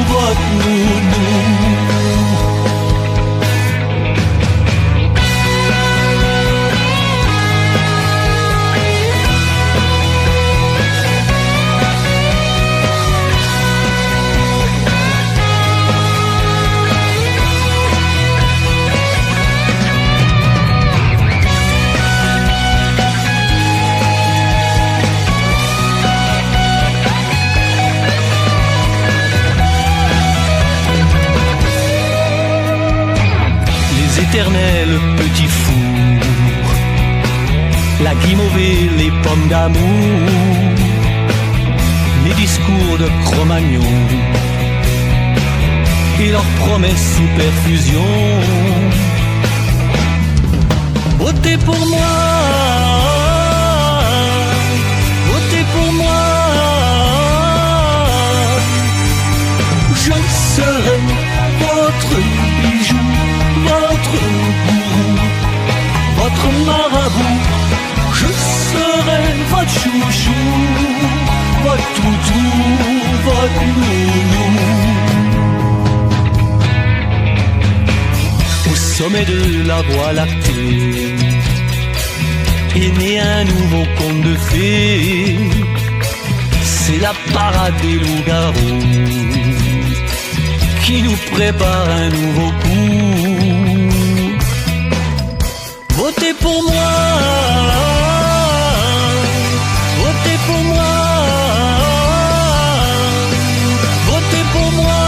votre nounou. Éternel petit four, la guimauve et les pommes d'amour, les discours de Cro-Magnon et leurs promesses sous perfusion. Votez pour moi, votez pour moi, je serai votre bijou, votre gourou, votre marabout, je serai votre chouchou, votre toutou, votre nounou. Au sommet de la voie lactée est né un nouveau conte de fées, c'est la parade des loups-garous qui nous prépare un nouveau coup. Votez pour moi, votez pour moi, votez pour moi,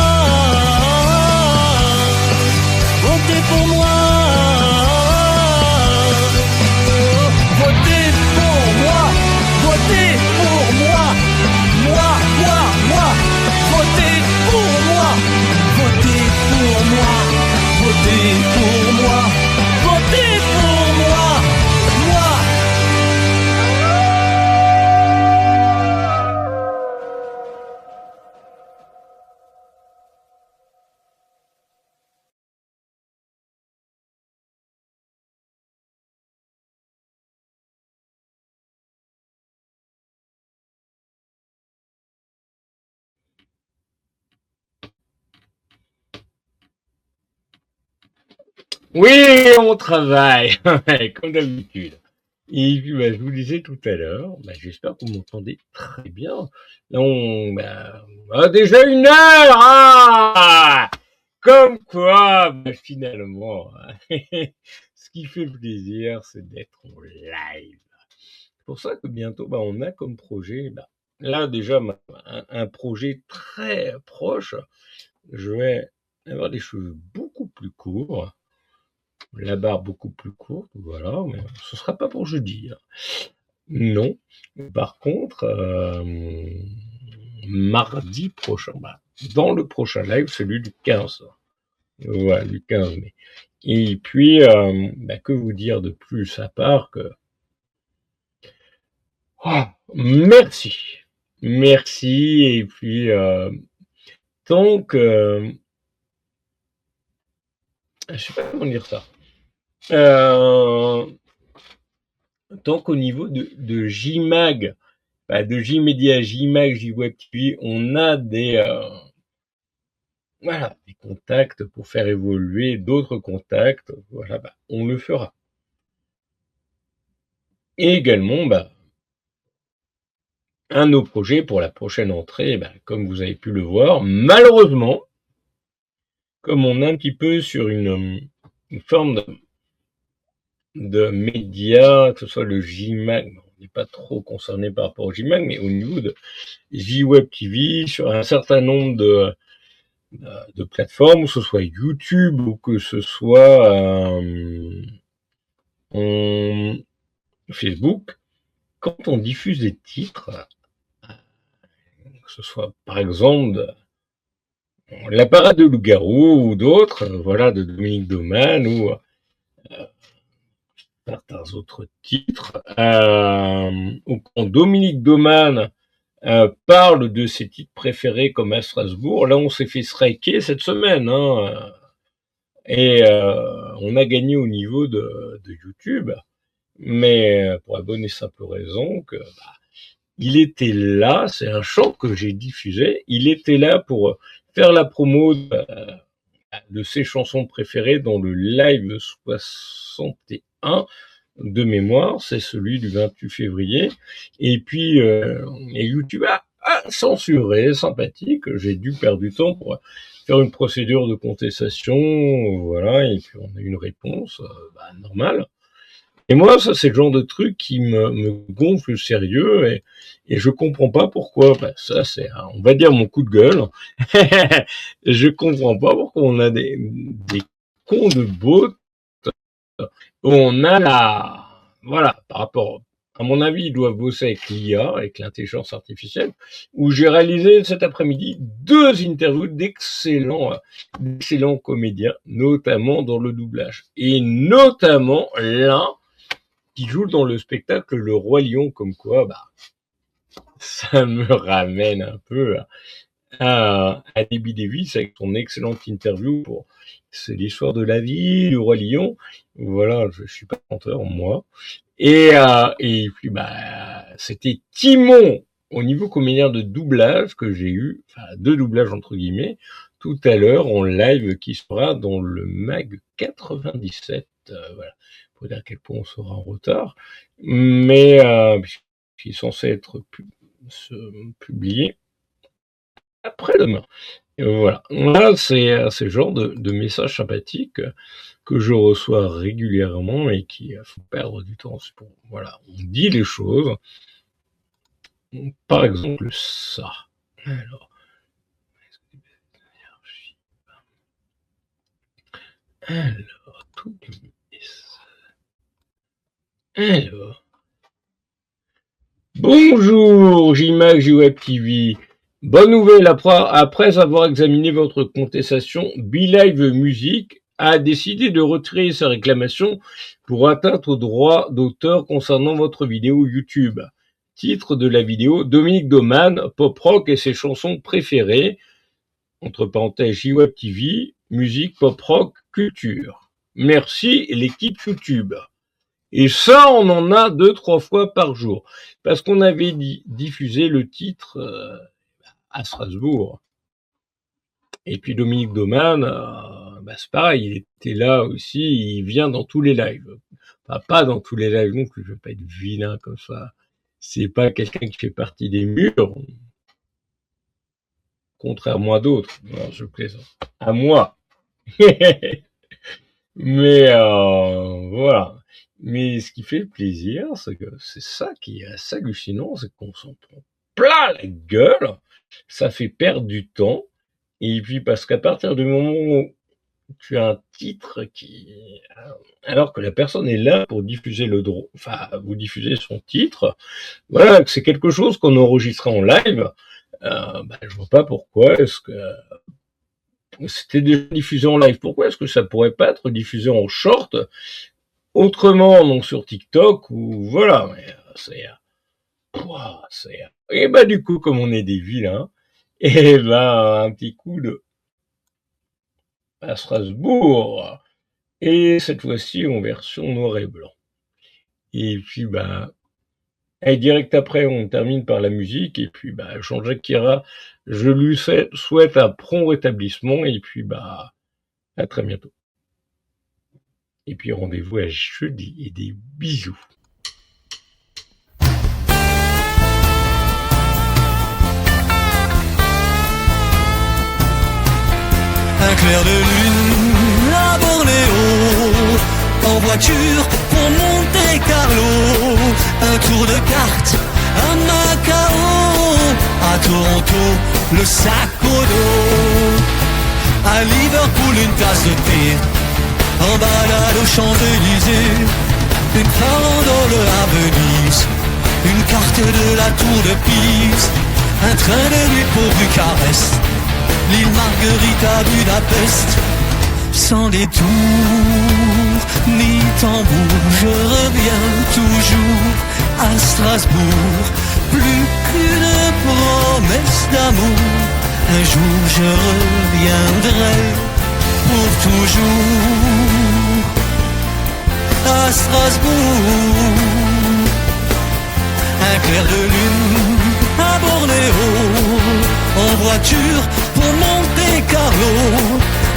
votez pour moi, votez pour moi, votez pour moi, moi, votez pour moi. Votez pour moi. Oui, on travaille, comme d'habitude. Et puis, je vous disais tout à l'heure, j'espère que vous m'entendez très bien. Là, on a déjà 1 heure, ah comme quoi, finalement, ce qui fait plaisir, c'est d'être en live. C'est pour ça que bientôt, on a comme projet, là déjà, un projet très proche. Je vais avoir des cheveux beaucoup plus courts, la barbe beaucoup plus courte, voilà, mais ce sera pas pour jeudi. Non. Par contre, mardi prochain, dans le prochain live, celui du 15. Voilà, du 15 mai. Et puis, que vous dire de plus à part que merci. Merci, et puis donc, je sais pas comment dire ça. Donc au niveau de JMag, de JMedia, JMag, JWeb TV, on a des contacts pour faire évoluer d'autres contacts. Voilà, on le fera. Et également, un de nos projets pour la prochaine entrée, comme vous avez pu le voir, malheureusement, comme on est un petit peu sur une forme de médias, que ce soit le JMag, on n'est pas trop concerné par rapport au JMag, mais au niveau de JWeb TV, sur un certain nombre de plateformes, que ce soit YouTube ou que ce soit Facebook, quand on diffuse des titres, que ce soit par exemple La Parade de Loup-Garou ou d'autres, de Dominique Doman ou certains autres titres, où quand Dominique Doman parle de ses titres préférés comme à Strasbourg, là on s'est fait striker cette semaine, et on a gagné au niveau de YouTube, mais pour la bonne et simple raison que il était là, c'est un chant que j'ai diffusé, il était là pour faire la promo de ses chansons préférées dans le live 61 de mémoire, c'est celui du 28 février, et puis YouTube a censuré, sympathique, j'ai dû perdre du temps pour faire une procédure de contestation, et puis on a eu une réponse normale. Et moi, ça, c'est le genre de truc qui me gonfle le sérieux, et je comprends pas pourquoi. Ça, c'est, on va dire, mon coup de gueule. Je comprends pas pourquoi on a des cons de bots. On a par rapport, à mon avis, ils doivent bosser avec l'IA, avec l'intelligence artificielle, où j'ai réalisé cet après-midi 2 interviews d'excellents comédiens, notamment dans le doublage. Et notamment l'un qui joue dans le spectacle Le Roi Lion, comme quoi, ça me ramène un peu à Debbie Davis avec son excellente interview pour C'est l'histoire de la vie du Roi Lion. Voilà, je suis pas chanteur, moi. Et puis, c'était Timon au niveau comédien de doublage que j'ai eu, de doublage entre guillemets, tout à l'heure en live qui sera dans le MAG 97. Voilà. Pour dire à quel point on sera en retard. Mais qui est censé être publié après-demain. Et voilà. Là, c'est le genre de messages sympathiques que je reçois régulièrement et qui font perdre du temps. On dit les choses. Par exemple, ça. Alors, tout le message. Alors. Bonjour, JMag, JWeb TV. Bonne nouvelle, après avoir examiné votre contestation, BeLive Music a décidé de retirer sa réclamation pour atteinte aux droits d'auteur concernant votre vidéo YouTube. Titre de la vidéo, Dominique Doman, pop rock et ses chansons préférées, entre parenthèses JWeb TV, musique, pop rock, culture. Merci l'équipe YouTube. Et ça, on en a 2-3 fois par jour. Parce qu'on avait diffusé le titre à Strasbourg. Et puis Dominique Doman bah, c'est pareil, il était là aussi, il vient dans tous les lives. Enfin, pas dans tous les lives non plus, je veux pas être vilain comme ça. C'est pas quelqu'un qui fait partie des murs, contrairement à d'autres. Non, je plaisante. À moi. Mais voilà. Mais ce qui fait le plaisir, c'est que c'est ça qui est assez hallucinant, c'est qu'on s'en prend plein la gueule, ça fait perdre du temps, et puis parce qu'à partir du moment où tu as un titre alors que la personne est là pour diffuser vous diffuser son titre, voilà, que c'est quelque chose qu'on enregistrait en live, je vois pas pourquoi est-ce que c'était déjà diffusé en live. Pourquoi est-ce que ça pourrait pas être diffusé en short autrement, donc sur TikTok ou voilà. Mais et du coup, comme on est des vilains, un petit coup à Strasbourg. Et cette fois-ci en version noir et blanc. Et puis et direct après, on termine par la musique. Et puis Jean-Jacques Queyras, je lui souhaite un prompt rétablissement. Et puis à très bientôt. Et puis rendez-vous à jeudi et des bisous. Un clair de lune à Bornéo, en voiture pour Monte Carlo, un tour de cartes à Macao, à Toronto le sac au dos, à Liverpool une tasse de thé, en balade aux Champs-Élysées, une farandole à Venise, une carte de la tour de Pise, un train de nuit pour Bucarest, l'île Marguerite à Budapest, sans détour ni tambour, je reviens toujours à Strasbourg, plus qu'une promesse d'amour, un jour je reviendrai pour toujours à Strasbourg, un clair de lune à Bornéo, en voiture pour Monte Carlo,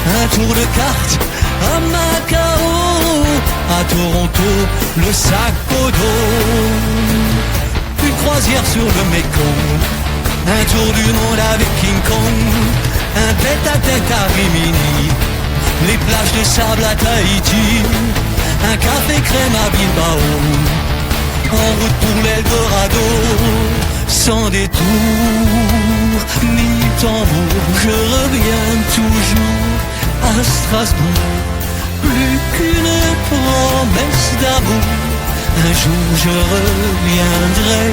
un tour de cartes à Macao, à Toronto le sac au dos, une croisière sur le Mekong, un tour du monde avec King Kong, un tête-à-tête à Rimini, les plages de sable à Tahiti, un café crème à Bilbao, en route pour l'Eldorado, sans détour ni tambour, je reviens toujours à Strasbourg, plus qu'une promesse d'amour, un jour je reviendrai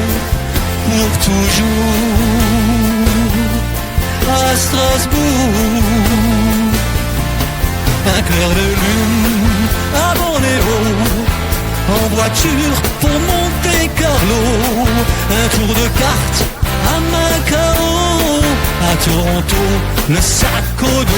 pour toujours à Strasbourg, un clair de lune à Bornéo, en voiture pour Monte Carlo, un tour de cartes à Macao, à Toronto le sac au dos.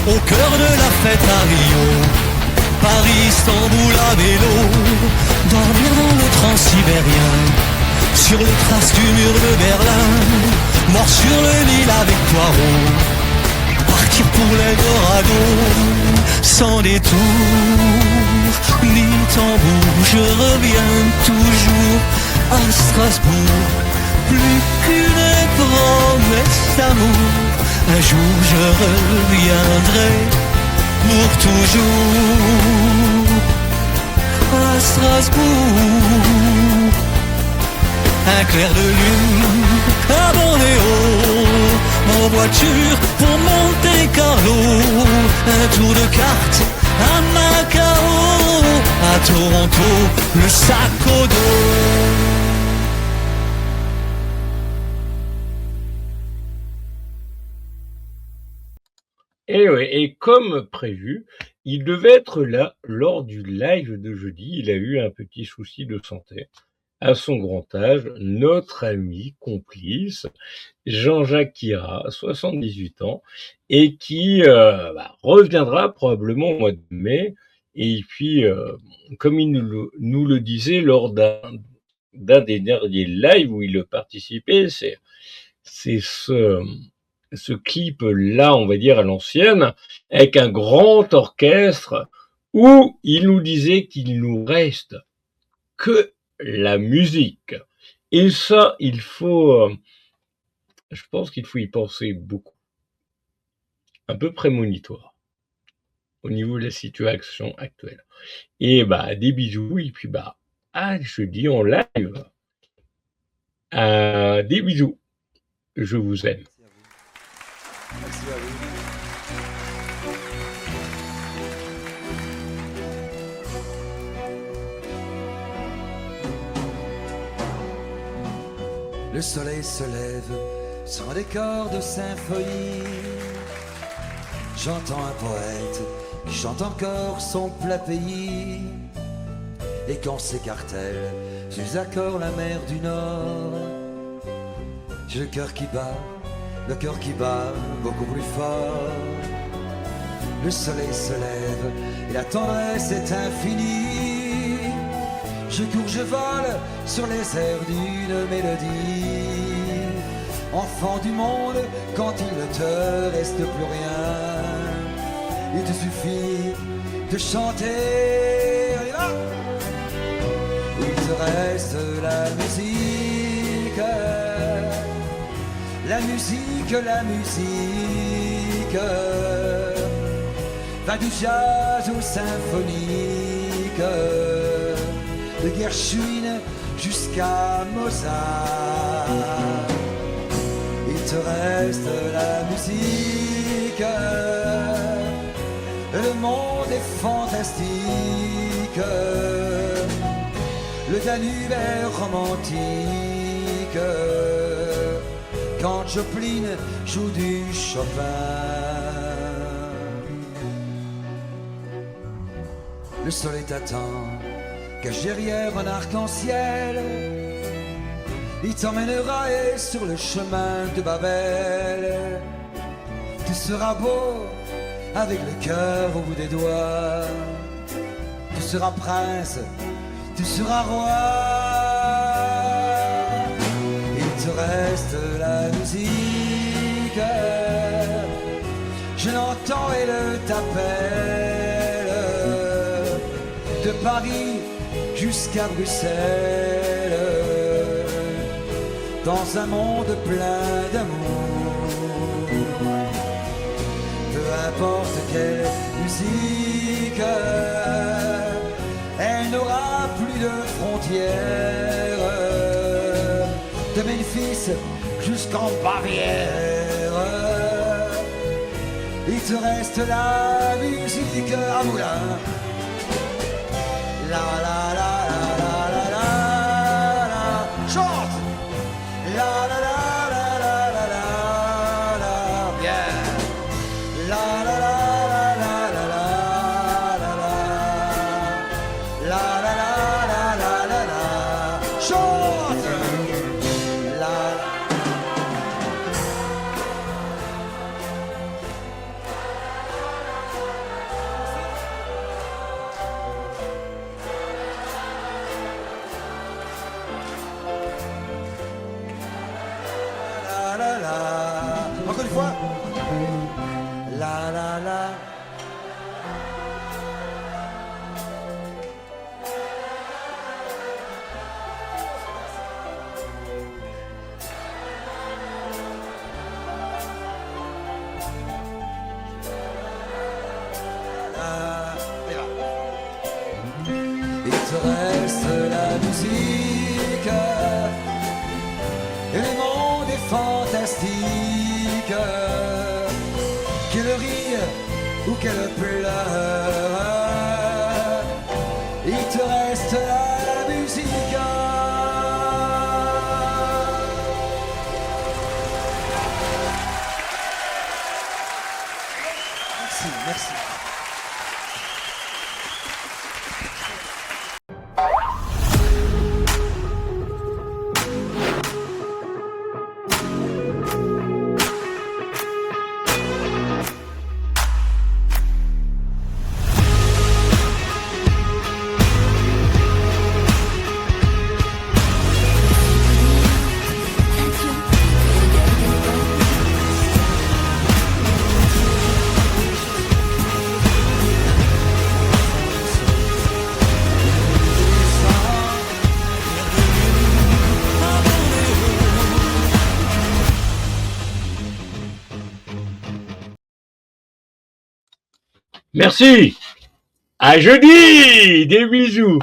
Au cœur de la fête à Rio, Paris, Istanbul à vélo, dormir dans le transsibérien, sur les traces du mur de Berlin, mort sur le Nil avec Poirot, partir pour l'Eldorado, sans détour ni tambour, je reviens toujours à Strasbourg, plus qu'une promesse d'amour, un jour je reviendrai pour toujours à Strasbourg, un clair de lune à Bornéo, en voiture pour Monte Carlo, un tour de cartes à Macao, à Toronto le sac au dos. Et comme prévu, il devait être là lors du live de jeudi. Il a eu un petit souci de santé. à son grand âge, notre ami complice, Jean-Jacques Quira, 78 ans, et qui reviendra probablement au mois de mai. Et puis, comme il nous le disait lors d'un des derniers lives où il participait, c'est ce clip-là, on va dire à l'ancienne, avec un grand orchestre, où il nous disait qu'il nous reste que la musique. Et ça, je pense qu'il faut y penser beaucoup. Un peu prémonitoire au niveau de la situation actuelle. Et des bisous, et puis je dis en live. Des bisous. Je vous aime. Merci à vous. Le soleil se lève sur un décor de symphonie. J'entends un poète qui chante encore son plat pays. Et quand s'écartèle sur les accords la mer du Nord, j'ai le cœur qui bat beaucoup plus fort. Le soleil se lève et la tendresse est infinie. Je cours, je vole sur les airs d'une mélodie. Enfant du monde, quand il ne te reste plus rien, il te suffit de chanter. Il te reste la musique, la musique, la musique. Va du jazz au symphonique, de Gershwin jusqu'à Mozart. Il te reste la musique, le monde est fantastique, le Danube est romantique, quand Joplin joue du Chopin. Le soleil t'attend, cache derrière un arc-en-ciel. Il t'emmènera et sur le chemin de Babel. Tu seras beau avec le cœur au bout des doigts. Tu seras prince, tu seras roi. Il te reste la musique. Je l'entends et le t'appelle. De Paris jusqu'à Bruxelles, dans un monde plein d'amour. Peu importe quelle musique, elle n'aura plus de frontières. De Memphis jusqu'en Bavière, il te reste la musique à Moulin. La la la la la la la la, chante. La la la la la la la la, yeah. La la la la la la la la la, la la la la la la la, chante. La encore une fois. La la la. Il te reste la musique et le monde est fantastique. Qu'elle rie ou qu'elle pleure, il te reste la musique. Merci, merci. Merci. À jeudi. Des bisous.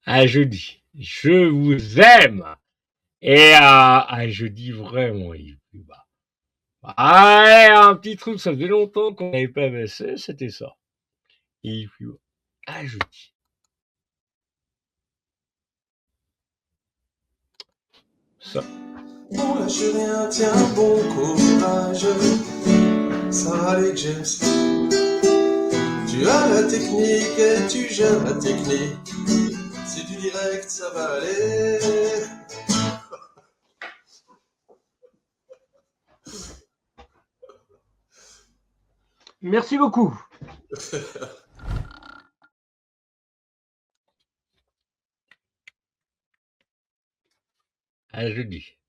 À jeudi. Je vous aime. Et à jeudi vraiment. Allez, un petit truc, ça faisait longtemps qu'on n'avait pas baissé, c'était ça. Et puis, à jeudi. Ça. Bon, lâche rien, tiens, bon courage. Sarah Lee James. Tu as la technique et tu gères la technique. Si tu direct, ça va aller. Merci beaucoup. À jeudi.